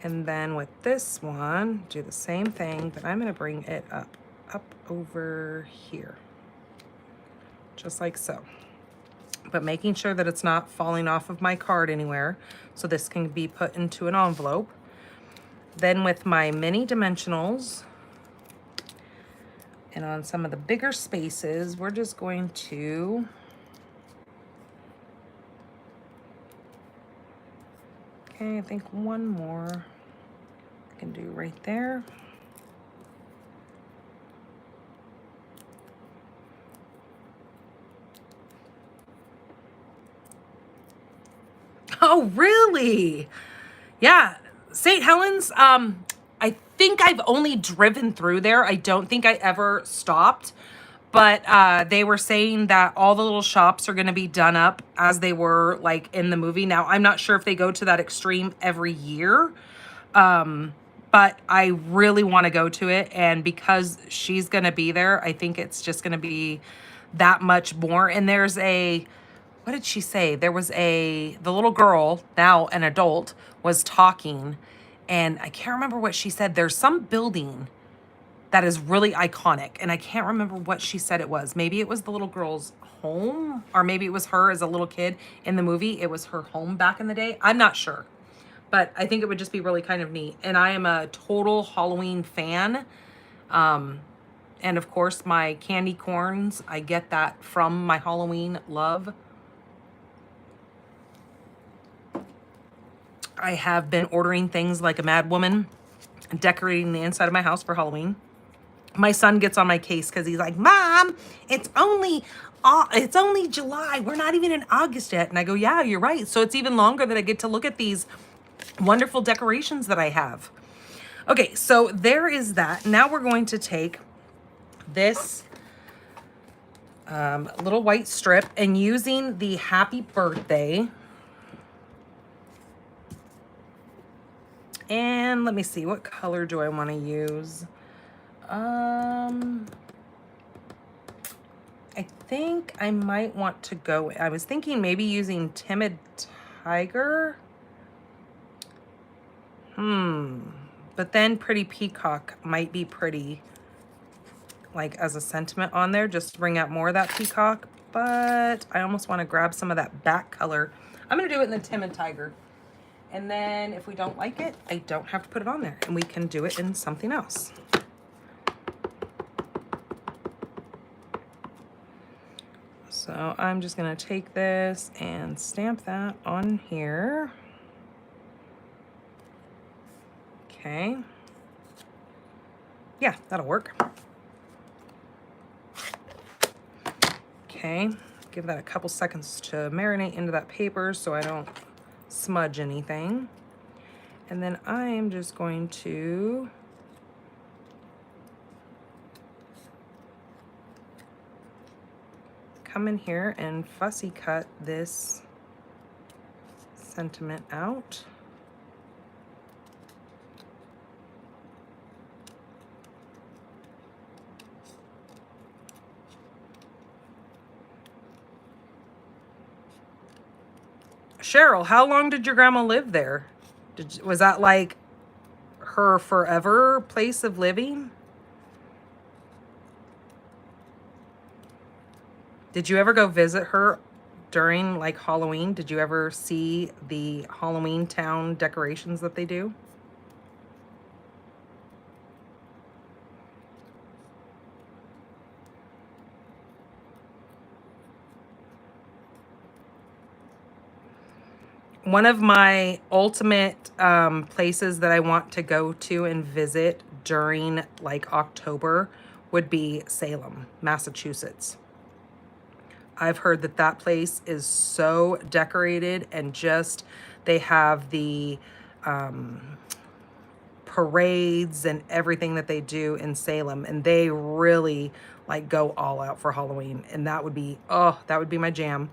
And then with this one, do the same thing, but I'm gonna bring it up over here, just like so. But making sure that it's not falling off of my card anywhere, so this can be put into an envelope. Then with my mini dimensionals, and on some of the bigger spaces, we're just going to I think one more I can do right there. Oh, really? Yeah, St. Helens, I think I've only driven through there. I don't think I ever stopped, but they were saying that all the little shops are going to be done up as they were like in the movie. Now, I'm not sure if they go to that extreme every year, but I really want to go to it. And because she's going to be there, I think it's just going to be that much more. And there's what did she say? There was the little girl, now an adult, was talking, and I can't remember what she said. There's some building that is really iconic, and I can't remember what she said it was. Maybe it was the little girl's home, or maybe it was her as a little kid in the movie. It was her home back in the day. I'm not sure, but I think it would just be really kind of neat. And I am a total Halloween fan. And of course, my candy corns, I get that from my Halloween love. I have been ordering things like a mad woman, decorating the inside of my house for Halloween. My son gets on my case because he's like, Mom, it's only July. We're not even in August yet. And I go, yeah, you're right. So it's even longer that I get to look at these wonderful decorations that I have. Okay, so there is that. Now we're going to take this little white strip and using the happy birthday. And let me see, what color do I want to use? I think I might want to go, I was thinking maybe using Timid Tiger. But then Pretty Peacock might be pretty, like as a sentiment on there, just to bring out more of that peacock. But I almost want to grab some of that back color. I'm going to do it in the Timid Tiger. And then if we don't like it, I don't have to put it on there, and we can do it in something else. So I'm just gonna take this and stamp that on here. Okay. Yeah, that'll work. Okay, give that a couple seconds to marinate into that paper so I don't smudge anything. And then I am just going to come in here and fussy cut this sentiment out. Cheryl, how long did your grandma live there? Was that like her forever place of living? Did you ever go visit her during like Halloween? Did you ever see the Halloween town decorations that they do? One of my ultimate places that I want to go to and visit during like October would be Salem, Massachusetts. I've heard that that place is so decorated, and just they have the parades and everything that they do in Salem, and they really like go all out for Halloween, and that would be, oh, that would be my jam.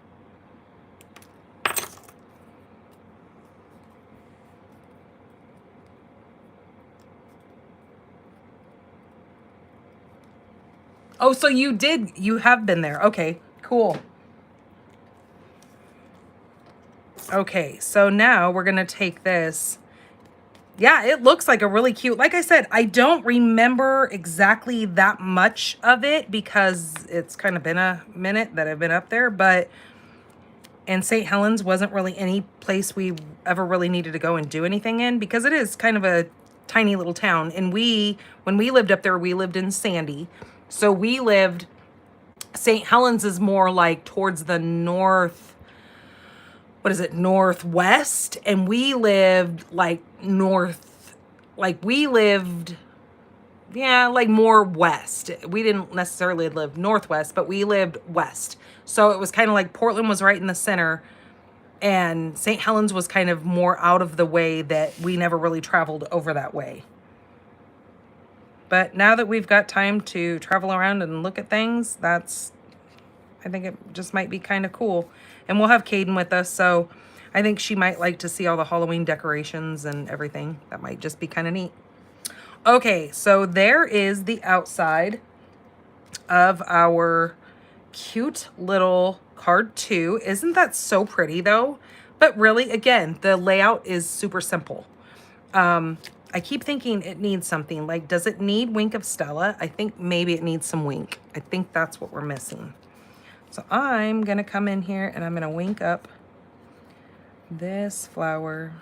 Oh, so you have been there. Okay, cool. Okay, so now we're going to take this. Yeah, it looks like a really cute, like I said, I don't remember exactly that much of it because it's kind of been a minute that I've been up there, but and St. Helens wasn't really any place we ever really needed to go and do anything in because it is kind of a tiny little town. And when we lived up there, we lived in Sandy. So we lived, St. Helens is more like towards the north, what is it, northwest, and we lived like yeah, like more west. We didn't necessarily live northwest, but we lived west. So it was kind of like Portland was right in the center and St. Helens was kind of more out of the way that we never really traveled over that way. But now that we've got time to travel around and look at things, I think it just might be kind of cool. And we'll have Caden with us, so I think she might like to see all the Halloween decorations and everything. That might just be kind of neat. Okay, so there is the outside of our cute little card 2. Isn't that so pretty though? But really, again, the layout is super simple. I keep thinking it needs something. Like, does it need Wink of Stella? I think maybe it needs some wink. I think that's what we're missing. So I'm going to come in here and I'm going to wink up this flower.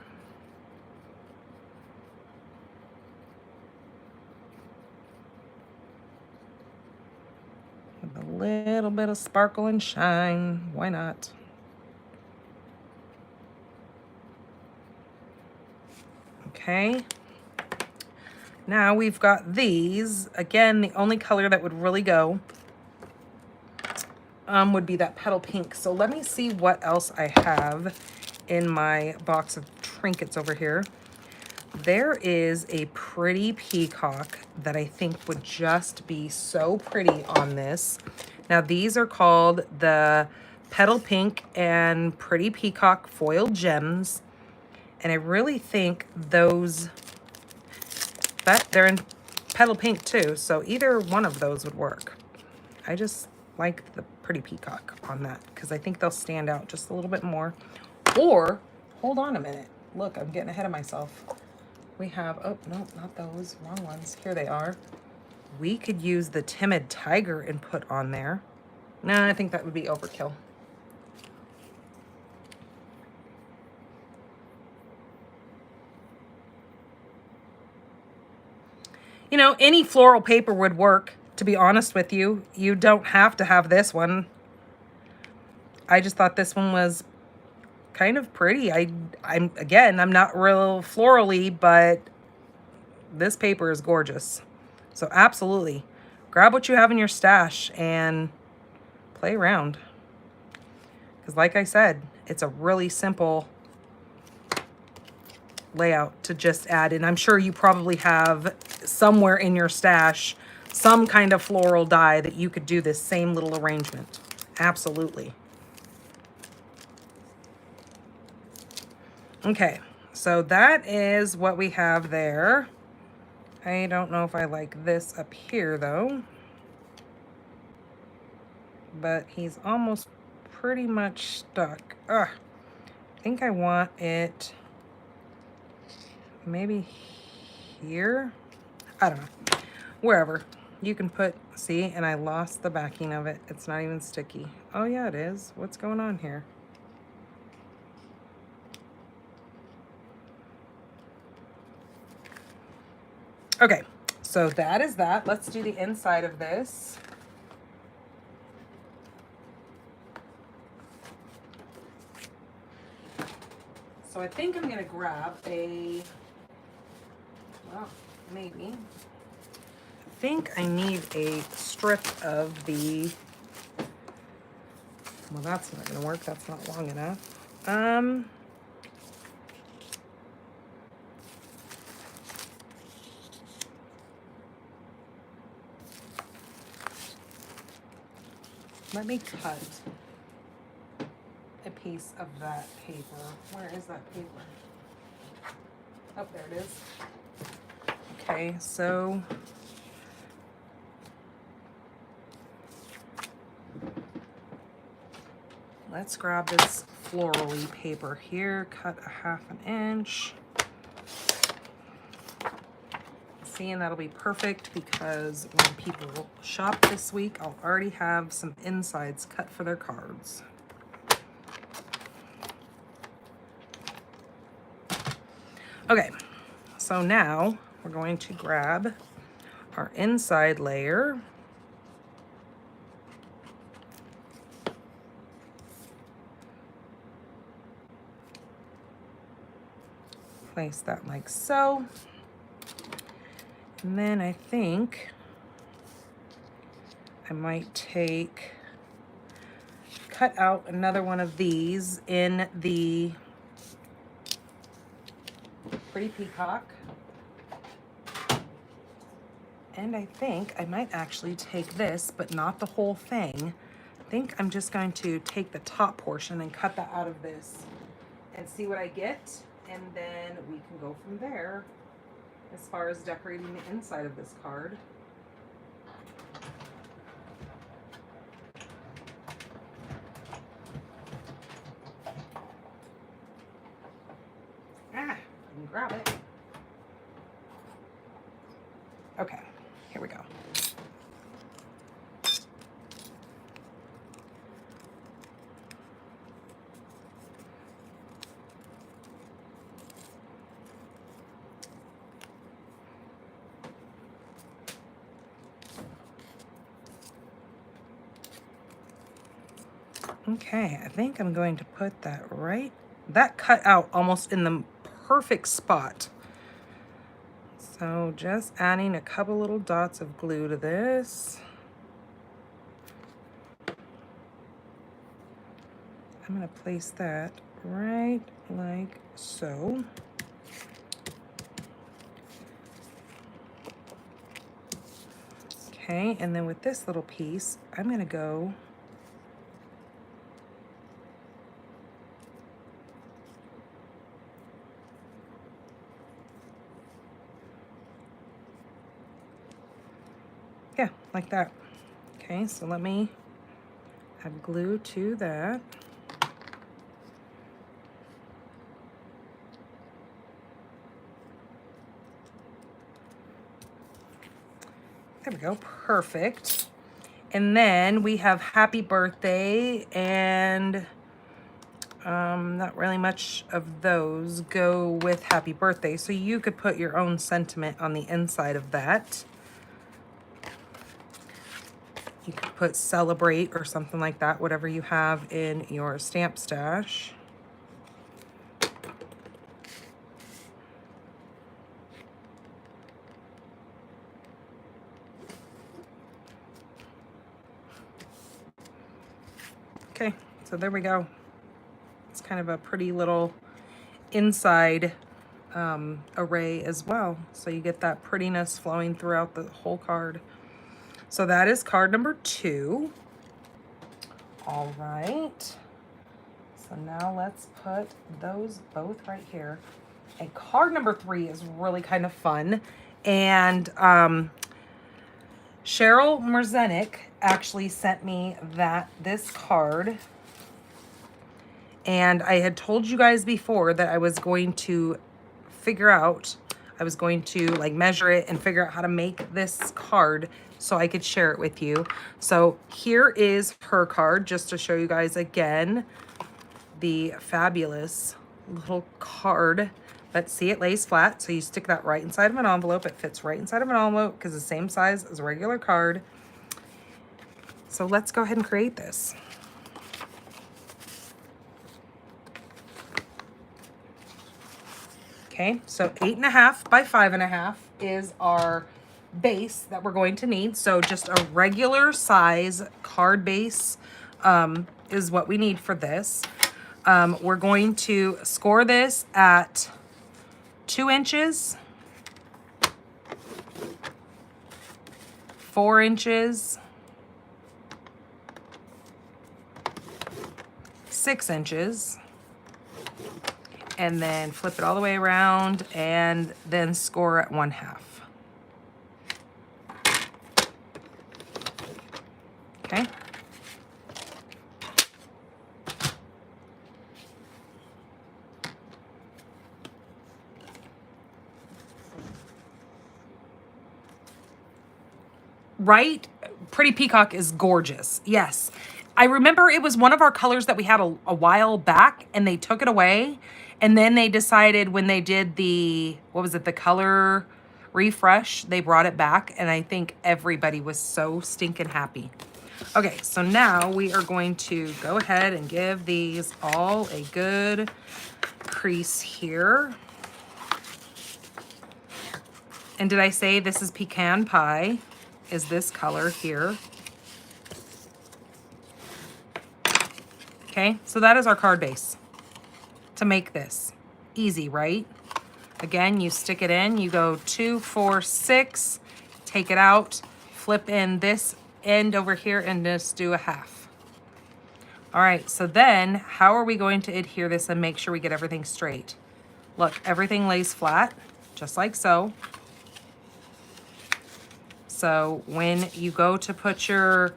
With a little bit of sparkle and shine. Why not? Okay. Now we've got these. Again, the only color that would really go would be that petal pink. So let me see what else I have in my box of trinkets over here. There is a pretty peacock that I think would just be so pretty on this. Now these are called the Petal Pink and Pretty Peacock Foil Gems. And I really think those, they're in Petal Pink too. So either one of those would work. I just like the Pretty Peacock on that because I think they'll stand out just a little bit more. Or, hold on a minute. Look, I'm getting ahead of myself. We have, oh, no, not those. Wrong ones. Here they are. We could use the Timid Tiger and put on there. No, I think that would be overkill. You know, any floral paper would work, to be honest with you. You don't have to have this one. I just thought this one was kind of pretty. I'm not real florally, but this paper is gorgeous. So absolutely, grab what you have in your stash and play around. Because like I said, it's a really simple layout to just add. And I'm sure you probably have somewhere in your stash some kind of floral die that you could do this same little arrangement. Absolutely. Okay, so that is what we have there. I don't know if I like this up here though, but he's almost pretty much stuck. Ugh. I think I want it maybe here. I don't know. Wherever. You can put, see, and I lost the backing of it. It's not even sticky. Oh yeah, it is. What's going on here? Okay, so that is that. Let's do the inside of this. So I think I'm gonna grab a, well, maybe. I think I need a strip of the, well, that's not gonna work. That's not long enough. Let me cut a piece of that paper. Where is that paper? Oh, there it is. Okay, so let's grab this florally paper here. Cut a 1/2 inch. See, and that'll be perfect because when people shop this week, I'll already have some insides cut for their cards. Okay, so now we're going to grab our inside layer. Place that like so. And then I think I might cut out another one of these in the Pretty Peacock. And I think I might actually take this, but not the whole thing. I think I'm just going to take the top portion and cut that out of this and see what I get. And then we can go from there as far as decorating the inside of this card. I can grab it. Okay, here we go. Okay, I think I'm going to put that that cut out almost in the perfect spot. So just adding a couple little dots of glue to this. I'm going to place that right like so. Okay, and then with this little piece, I'm going to go like that. Okay, so let me add glue to that. There we go, perfect. And then we have happy birthday, and not really much of those go with happy birthday. So you could put your own sentiment on the inside of that. You could put celebrate or something like that, whatever you have in your stamp stash. Okay, so there we go. It's kind of a pretty little inside array as well. So you get that prettiness flowing throughout the whole card. So that is card number 2. All right. So now let's put those both right here. And card number 3 is really kind of fun. And Cheryl Merzenik actually sent me this card. And I had told you guys before that I was going to like measure it and figure out how to make this card so I could share it with you. So here is her card, just to show you guys again the fabulous little card. But see, it lays flat, so you stick that right inside of an envelope. It fits right inside of an envelope because it's the same size as a regular card. So let's go ahead and create this. Okay, so 8.5 by 5.5 is our base that we're going to need. So just a regular size card base is what we need for this. We're going to score this at 2 inches, 4 inches, 6 inches, and then flip it all the way around and then score at 1/2. Okay. right? Pretty Peacock is gorgeous. Yes. I remember it was one of our colors that we had a while back, and they took it away. And then they decided when they did the, what was it, the color refresh, they brought it back. And I think everybody was so stinking happy. Okay, so now we are going to go ahead and give these all a good crease here. And did I say this is pecan pie? Is this color here? Okay, so that is our card base to make this. Easy, right? Again, you stick it in, you go 2, 4, 6, take it out, flip in this end over here and just do a half. All right, so then how are we going to adhere this and make sure we get everything straight? Look, everything lays flat, just like so. So when you go to put your,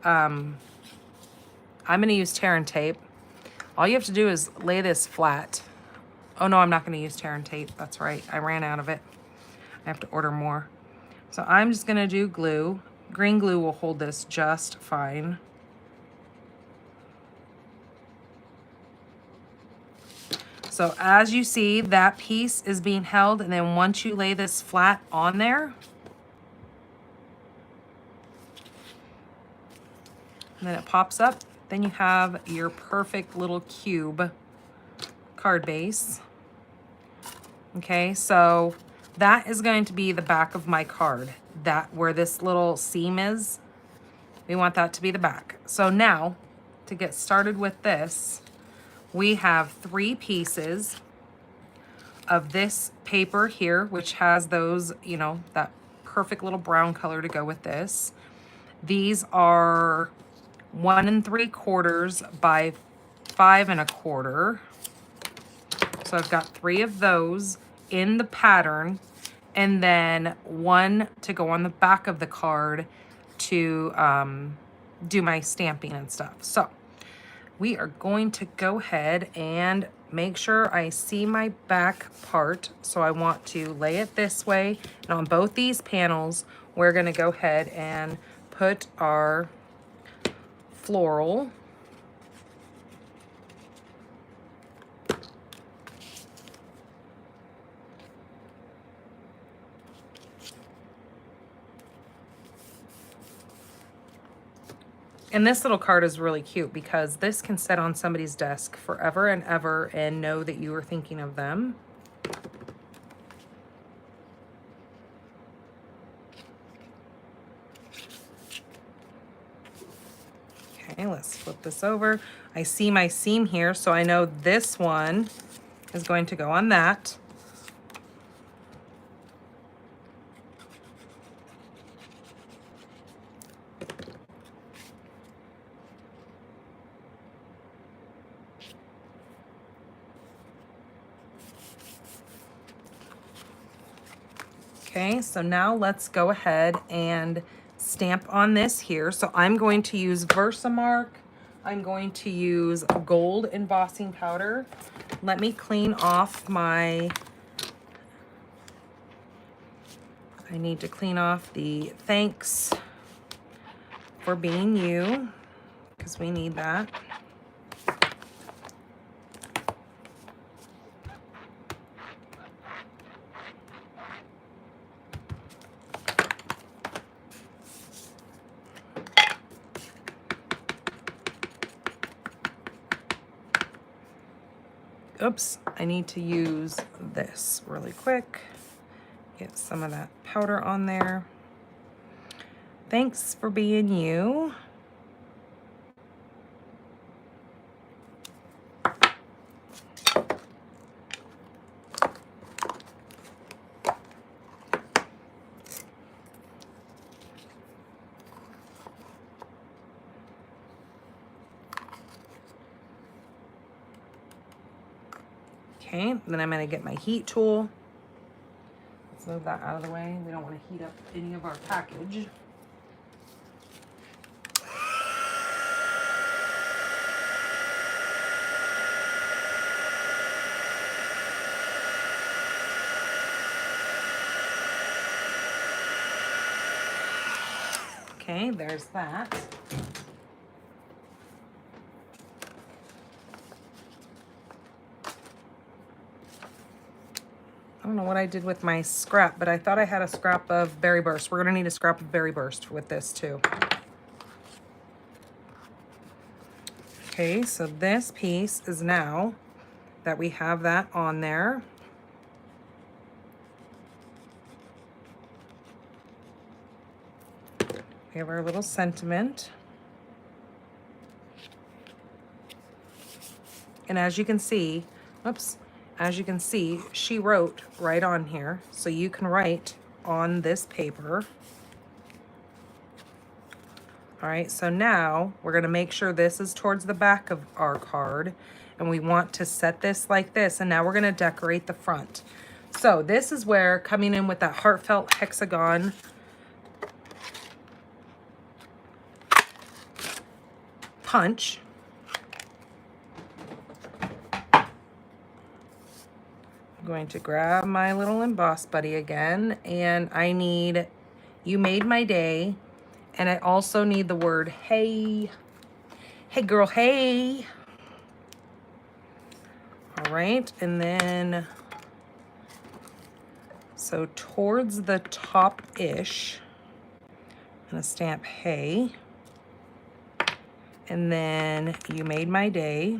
I'm going to use tear and tape. All you have to do is lay this flat. Oh no, I'm not going to use tear and tape. That's right. I ran out of it. I have to order more. So I'm just going to do glue. Green glue will hold this just fine. So as you see, that piece is being held, and then once you lay this flat on there, and then it pops up, then you have your perfect little cube card base. Okay, so that is going to be the back of my card. That where this little seam is, we want that to be the back. So now, to get started with this, we have 3 pieces of this paper here, which has those, you know, that perfect little brown color to go with this. These are 1 3/4 by 5 1/4. So I've got 3 of those in the pattern, and then 1 to go on the back of the card to do my stamping and stuff. So we are going to go ahead and make sure I see my back part. So I want to lay it this way, and on both these panels, we're going to go ahead and put our floral. And this little card is really cute because this can sit on somebody's desk forever and ever and know that you are thinking of them. Okay, let's flip this over. I see my seam here, so I know this one is going to go on that. Okay, so now let's go ahead and stamp on this here. So I'm going to use Versamark. I'm going to use gold embossing powder. Let me clean off my, I need to clean off the thanks for being you, because we need that. Oops, I need to use this really quick. Get some of that powder on there. Thanks for being you. Okay, then I'm going to get my heat tool. Let's move that out of the way. We don't want to heat up any of our package. Okay, there's that. I don't know what I did with my scrap, but I thought I had a scrap of Berry Burst. We're gonna need a scrap of Berry Burst with this too. Okay, so this piece is now that we have that on there. We have our little sentiment. And as you can see, oops, as you can see, she wrote right on here. So you can write on this paper. All right, so now we're gonna make sure this is towards the back of our card, and we want to set this like this, and now we're gonna decorate the front. So this is where coming in with that heartfelt hexagon punch. I'm going to grab my little emboss buddy again, and I need You Made My Day, and I also need the word hey. Hey girl, hey. All right, and then, so towards the top-ish, I'm gonna stamp hey. And then You Made My Day.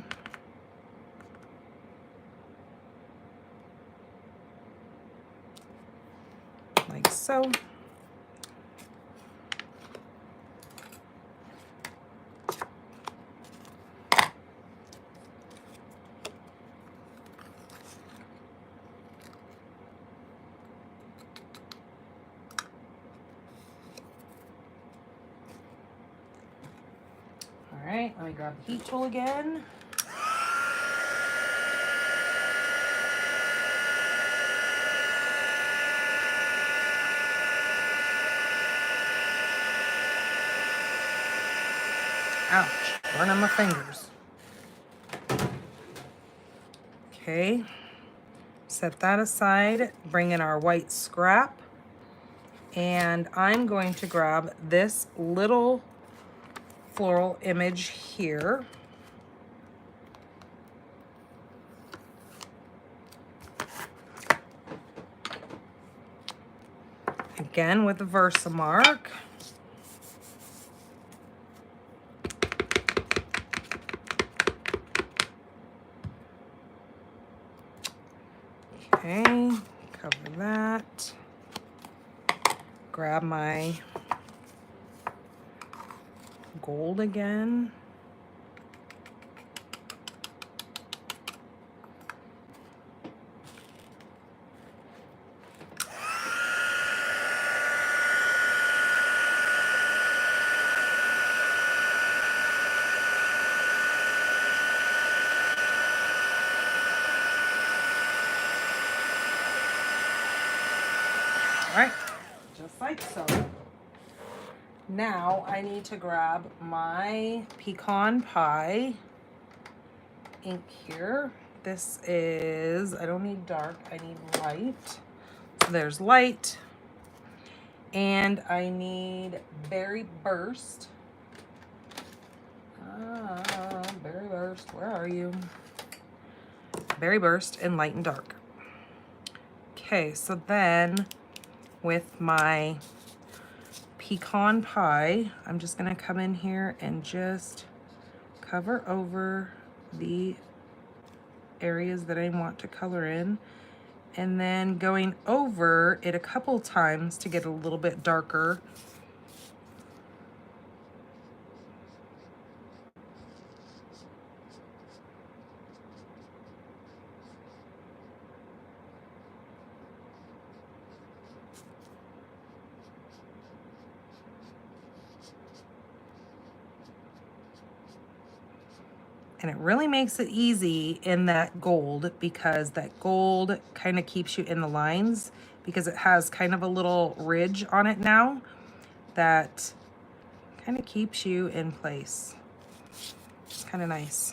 Like so. All right, let me grab the heat tool again. Ouch, burning my fingers. Okay, set that aside, bring in our white scrap, and I'm going to grab this little floral image here. Again with the Versamark. Okay, cover that. Grab my gold again. All right, just like so. Now I need to grab my pecan pie ink here. This is, I don't need dark, I need light. So there's light. And I need Berry Burst. Berry Burst, where are you? Berry Burst in light and dark. Okay, so then with my pecan pie, I'm just gonna come in here and just cover over the areas that I want to color in, and then going over it a couple times to get a little bit darker. And it really makes it easy in that gold, because that gold kind of keeps you in the lines, because it has kind of a little ridge on it now that kind of keeps you in place. It's kind of nice.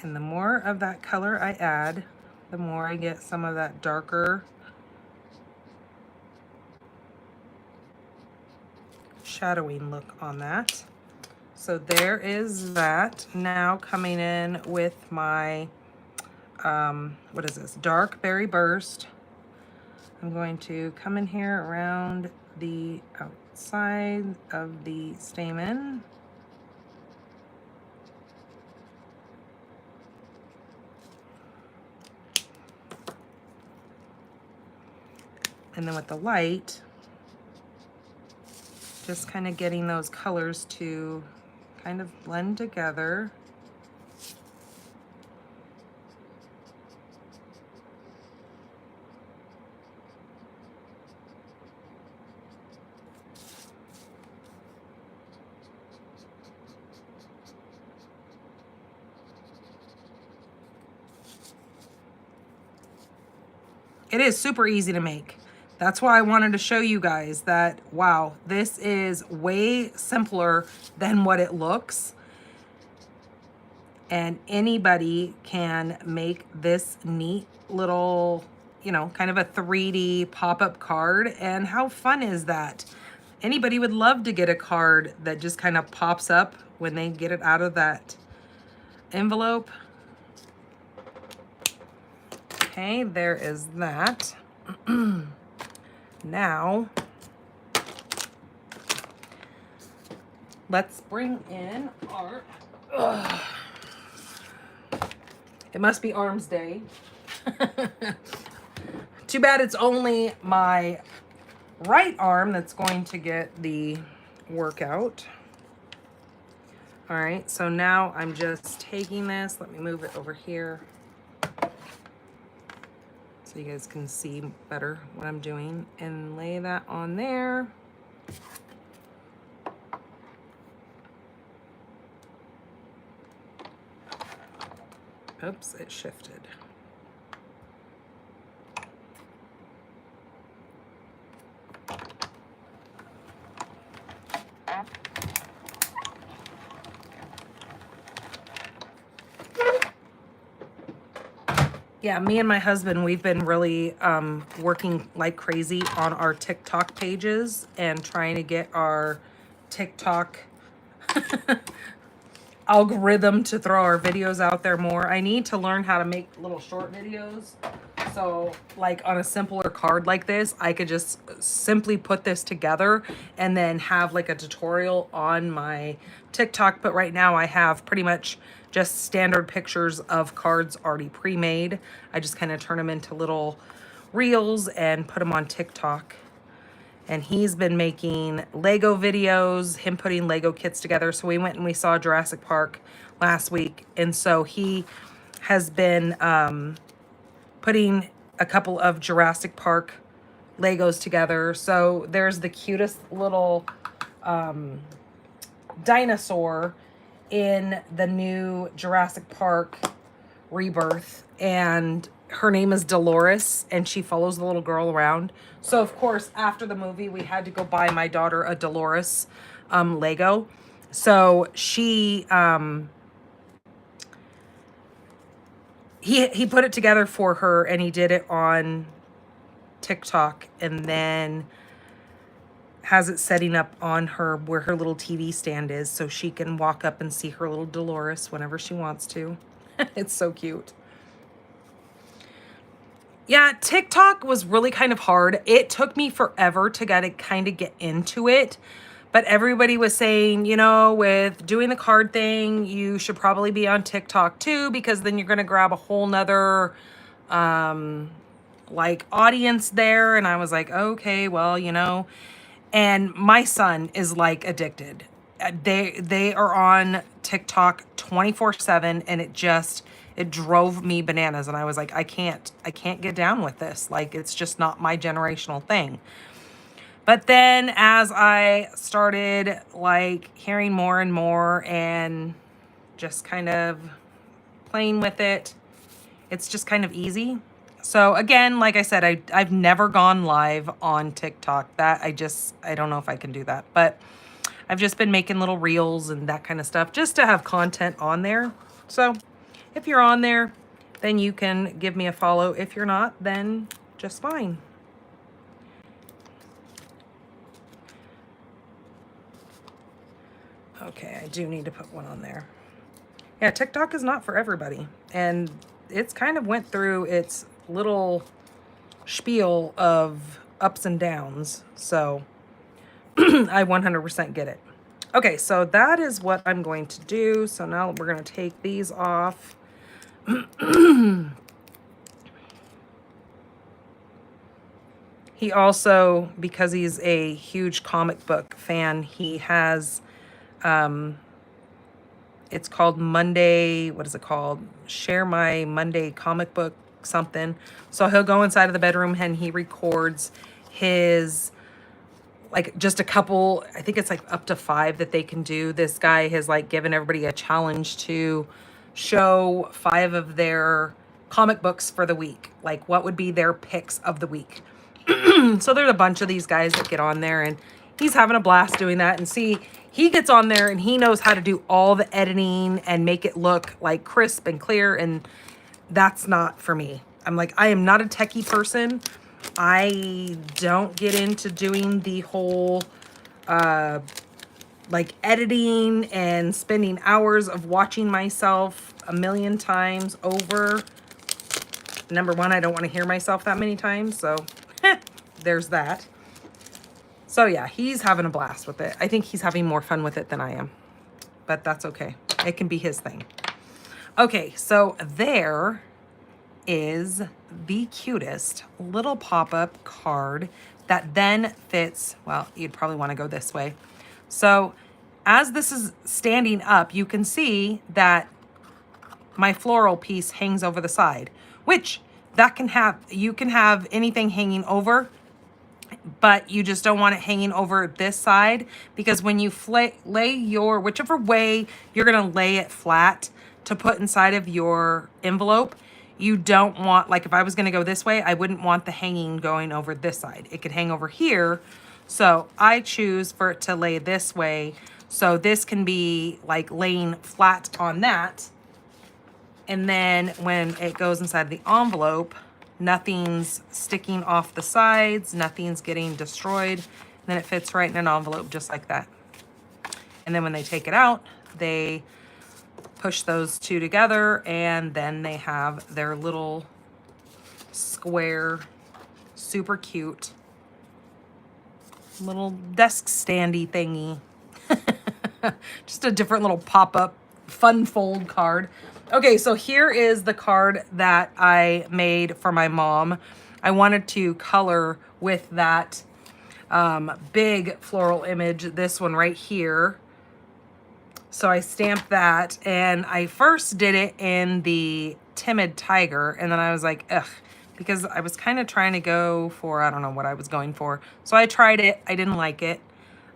And the more of that color I add, the more I get some of that darker shadowing look on that. So there is that. Now coming in with my, what is this? Dark Berry Burst. I'm going to come in here around the outside of the stamen. And then with the light, just kind of getting those colors to kind of blend together. It is super easy to make. That's why I wanted to show you guys that, wow, this is way simpler than what it looks. And anybody can make this neat little, you know, kind of a 3D pop-up card. And how fun is that? Anybody would love to get a card that just kind of pops up when they get it out of that envelope. Okay, there is that. Now, let's bring in our, it must be Arms Day. Too bad it's only my right arm that's going to get the workout. All right, so now I'm just taking this. Let me move it over here so you guys can see better what I'm doing, and lay that on there. Oops, it shifted. Yeah, me and my husband, we've been really working like crazy on our TikTok pages and trying to get our TikTok algorithm to throw our videos out there more. I need to learn how to make little short videos. So like on a simpler card like this, I could just simply put this together and then have like a tutorial on my TikTok. But right now I have pretty much just standard pictures of cards already pre-made. I just kind of turn them into little reels and put them on TikTok. And he's been making Lego videos, him putting Lego kits together. So we went and we saw Jurassic Park last week. And so he has been putting a couple of Jurassic Park Legos together. So there's the cutest little dinosaur in the new Jurassic Park Rebirth, and her name is Dolores, and she follows the little girl around. So of course, after the movie, we had to go buy my daughter a Dolores Lego. So she he put it together for her, and he did it on TikTok, and then has it setting up on her where her little TV stand is, so she can walk up and see her little Dolores whenever she wants to. It's so cute. Yeah, TikTok was really kind of hard. It took me forever to get into it. But everybody was saying, you know, with doing the card thing, you should probably be on TikTok too, because then you're going to grab a whole nother like audience there. And I was like, okay, well, you know. And my son is like addicted. They are on TikTok 24/7, and it drove me bananas. And I was like, I can't get down with this. Like, it's just not my generational thing. But then as I started like hearing more and more and just kind of playing with it, it's just kind of easy. So again, like I said, I've never gone live on TikTok. That I don't know if I can do that. But I've just been making little reels and that kind of stuff just to have content on there. So If you're on there, then you can give me a follow. If you're not, then just fine. Okay, I do need to put one on there. Yeah, TikTok is not for everybody. And it's kind of went through its little spiel of ups and downs. So I 100% get it. Okay, so that is what I'm going to do. So now we're going to take these off. He also, because he's a huge comic book fan, he has, it's called Monday, what is it called? Share My Monday comic book something. So he'll go inside of the bedroom and he records his, like just a couple, I think it's like up to 5 that they can do. This guy has like given everybody a challenge to show 5 of their comic books for the week. Like what would be their picks of the week. So there's a bunch of these guys that get on there and he's having a blast doing that. And see, he gets on there and he knows how to do all the editing and make it look like crisp and clear. And that's not for me. I'm like, I am not a techie person. I don't get into doing the whole like editing and spending hours of watching myself a million times over. Number one, I don't want to hear myself that many times. So there's that. So yeah, he's having a blast with it. I think he's having more fun with it than I am, but that's okay. It can be his thing. Okay, so there is the cutest little pop-up card that then fits, well, you'd probably want to go this way. So as this is standing up, you can see that my floral piece hangs over the side, which that can have, you can have anything hanging over, but you just don't want it hanging over this side, because when you lay your, whichever way you're going to lay it flat to put inside of your envelope, you don't want, like if I was going to go this way, I wouldn't want the hanging going over this side. It could hang over here. So I choose for it to lay this way. So this can be like laying flat on that. And then when it goes inside the envelope, nothing's sticking off the sides, nothing's getting destroyed. And then it fits right in an envelope just like that. And then when they take it out, they push those two together and then they have their little square, super cute little desk standy thingy. Just a different little pop-up fun fold card. Okay, so here is the card that I made for my mom. I wanted to color with that big floral image, this one right here. So I stamped that, and I first did it in the Timid Tiger, and then I was like, ugh, because I was kind of trying to go for, I don't know what I was going for. So I tried it, I didn't like it.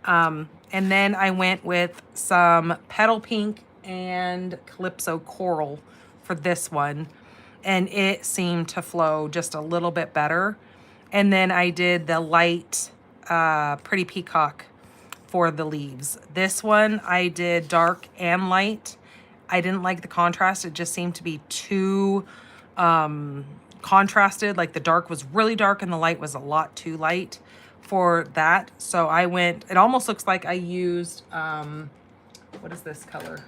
And then I went with some Petal Pink and Calypso Coral for this one, and it seemed to flow just a little bit better. And then I did the light Pretty Peacock for the leaves. This one I did dark and light. I didn't like the contrast. It just seemed to be too contrasted. Like the dark was really dark and the light was a lot too light for that. So I went, it almost looks like I used, what is this color?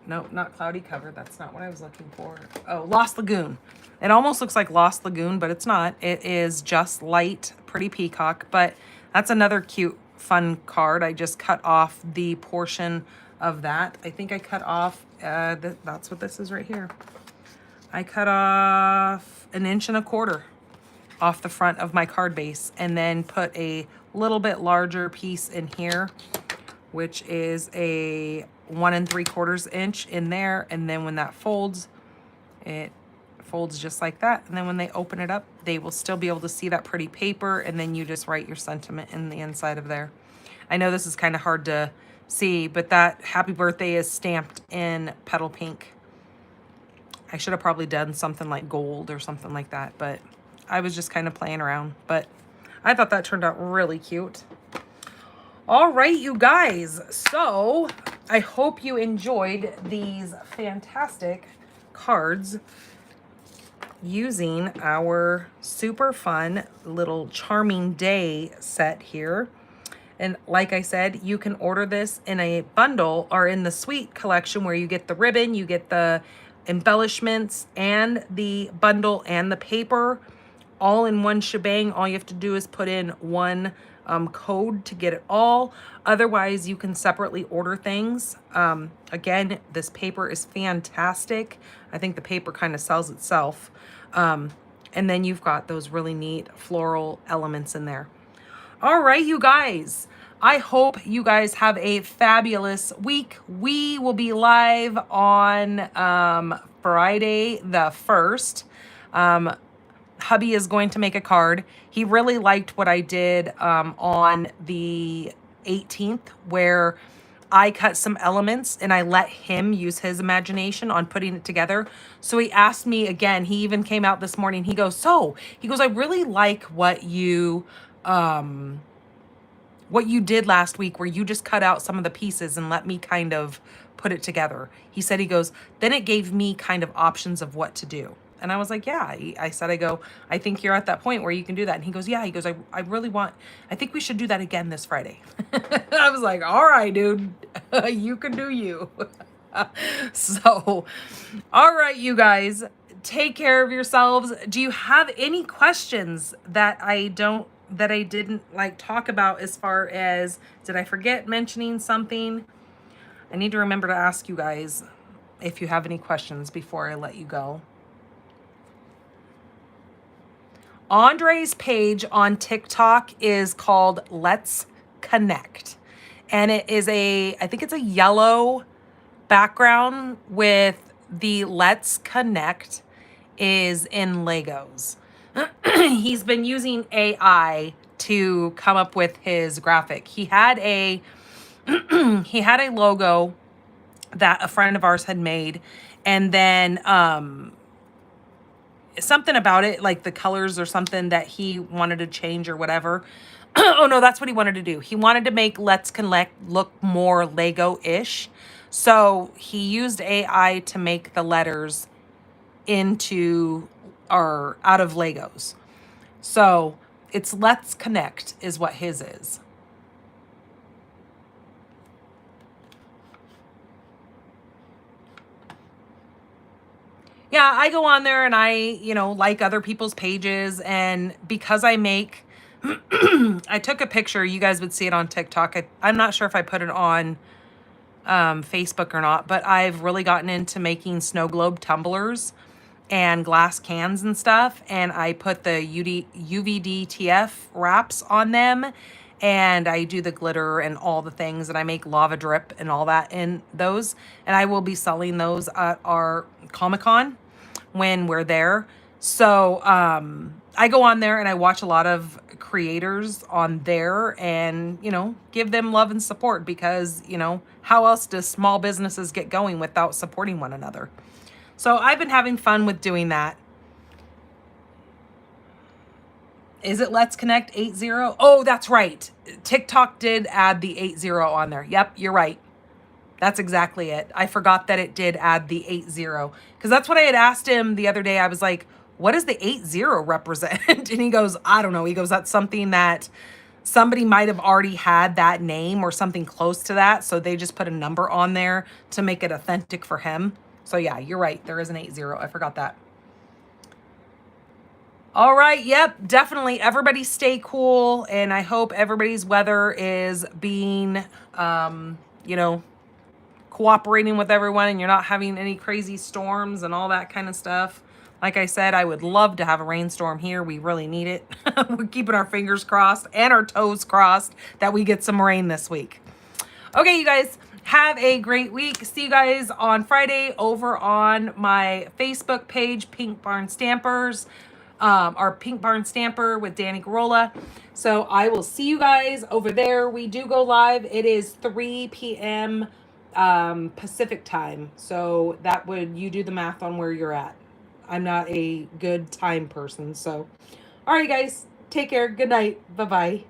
No, not Cloudy Cover. That's not what I was looking for. Oh, Lost Lagoon. It almost looks like Lost Lagoon, but it's not. It is just light Pretty Peacock, but that's another cute, fun card. I just cut off the portion of that. I think I cut off, that's what this is right here. I cut off 1.25 inches off the front of my card base and then put a little bit larger piece in here, which is a 1 3/4 inch in there. And then when that folds, it folds just like that. And then when they open it up, they will still be able to see that pretty paper, and then you just write your sentiment in the inside of there. I know this is kind of hard to see, but that happy birthday is stamped in Petal Pink. I should have probably done something like gold or something like that, but I was just kind of playing around. But I thought that turned out really cute. All right, you guys. So I hope you enjoyed these fantastic cards using our super fun little Charming Day set here. And like I said, you can order this in a bundle or in the suite collection where you get the ribbon, you get the embellishments and the bundle and the paper all in one shebang. All you have to do is put in one code to get it all. Otherwise, you can separately order things. Again, this paper is fantastic. I think the paper kind of sells itself. And then you've got those really neat floral elements in there. All right, you guys. I hope you guys have a fabulous week. We will be live on Friday the 1st. Hubby is going to make a card. He really liked what I did on the 18th, where I cut some elements and I let him use his imagination on putting it together. So he asked me again, he even came out this morning. He goes, I really like what you did last week, where you just cut out some of the pieces and let me kind of put it together. He said, then it gave me kind of options of what to do. And I was like, yeah. I said, I think you're at that point where you can do that. And he goes, yeah. He goes, I think we should do that again this Friday. I was like, all right, dude, you can do you. So, all right, you guys, take care of yourselves. Do you have any questions that I didn't like talk about, as far as, did I forget mentioning something? I need to remember to ask you guys if you have any questions before I let you go. Andre's page on TikTok is called Let's Connect. And it is I think it's a yellow background with the Let's Connect is in Legos. He's been using AI to come up with his graphic. He had a logo that a friend of ours had made, and then something about it, like the colors or something that he wanted to change or whatever. Oh no, that's what he wanted to do. He wanted to make Let's Connect look more Lego-ish. So he used AI to make the letters into or out of Legos. So it's Let's Connect is what his is. Yeah, I go on there and I, like other people's pages, and because I make, I took a picture, you guys would see it on TikTok. I'm not sure if I put it on Facebook or not, but I've really gotten into making snow globe tumblers and glass cans and stuff, and I put the UVDTF wraps on them, and I do the glitter and all the things, and I make lava drip and all that in those, and I will be selling those at our Comic-Con when we're there. So I go on there and I watch a lot of creators on there, and give them love and support, because how else does small businesses get going without supporting one another? So I've been having fun with doing that. Is it Let's Connect 80? Oh, that's right. TikTok did add the 80 on there. Yep, you're right. That's exactly it. I forgot that it did add the 80, because that's what I had asked him the other day. I was like, what does the 80 represent? And he goes, I don't know. He goes, that's something that somebody might have already had that name or something close to that. So they just put a number on there to make it authentic for him. So yeah, you're right. There is an 80. I forgot that. All right. Yep, definitely. Everybody stay cool. And I hope everybody's weather is being, cooperating with everyone, and you're not having any crazy storms and all that kind of stuff. Like I said, I would love to have a rainstorm here. We really need it. We're keeping our fingers crossed and our toes crossed that we get some rain this week. Okay, you guys, have a great week. See you guys on Friday over on my Facebook page, Pink Barn Stampers, our Pink Barn Stamper with Danny Garola. So I will see you guys over there. We do go live. It is 3 p.m. Pacific time. So you do the math on where you're at. I'm not a good time person. So, all right, guys, take care. Good night. Bye-bye.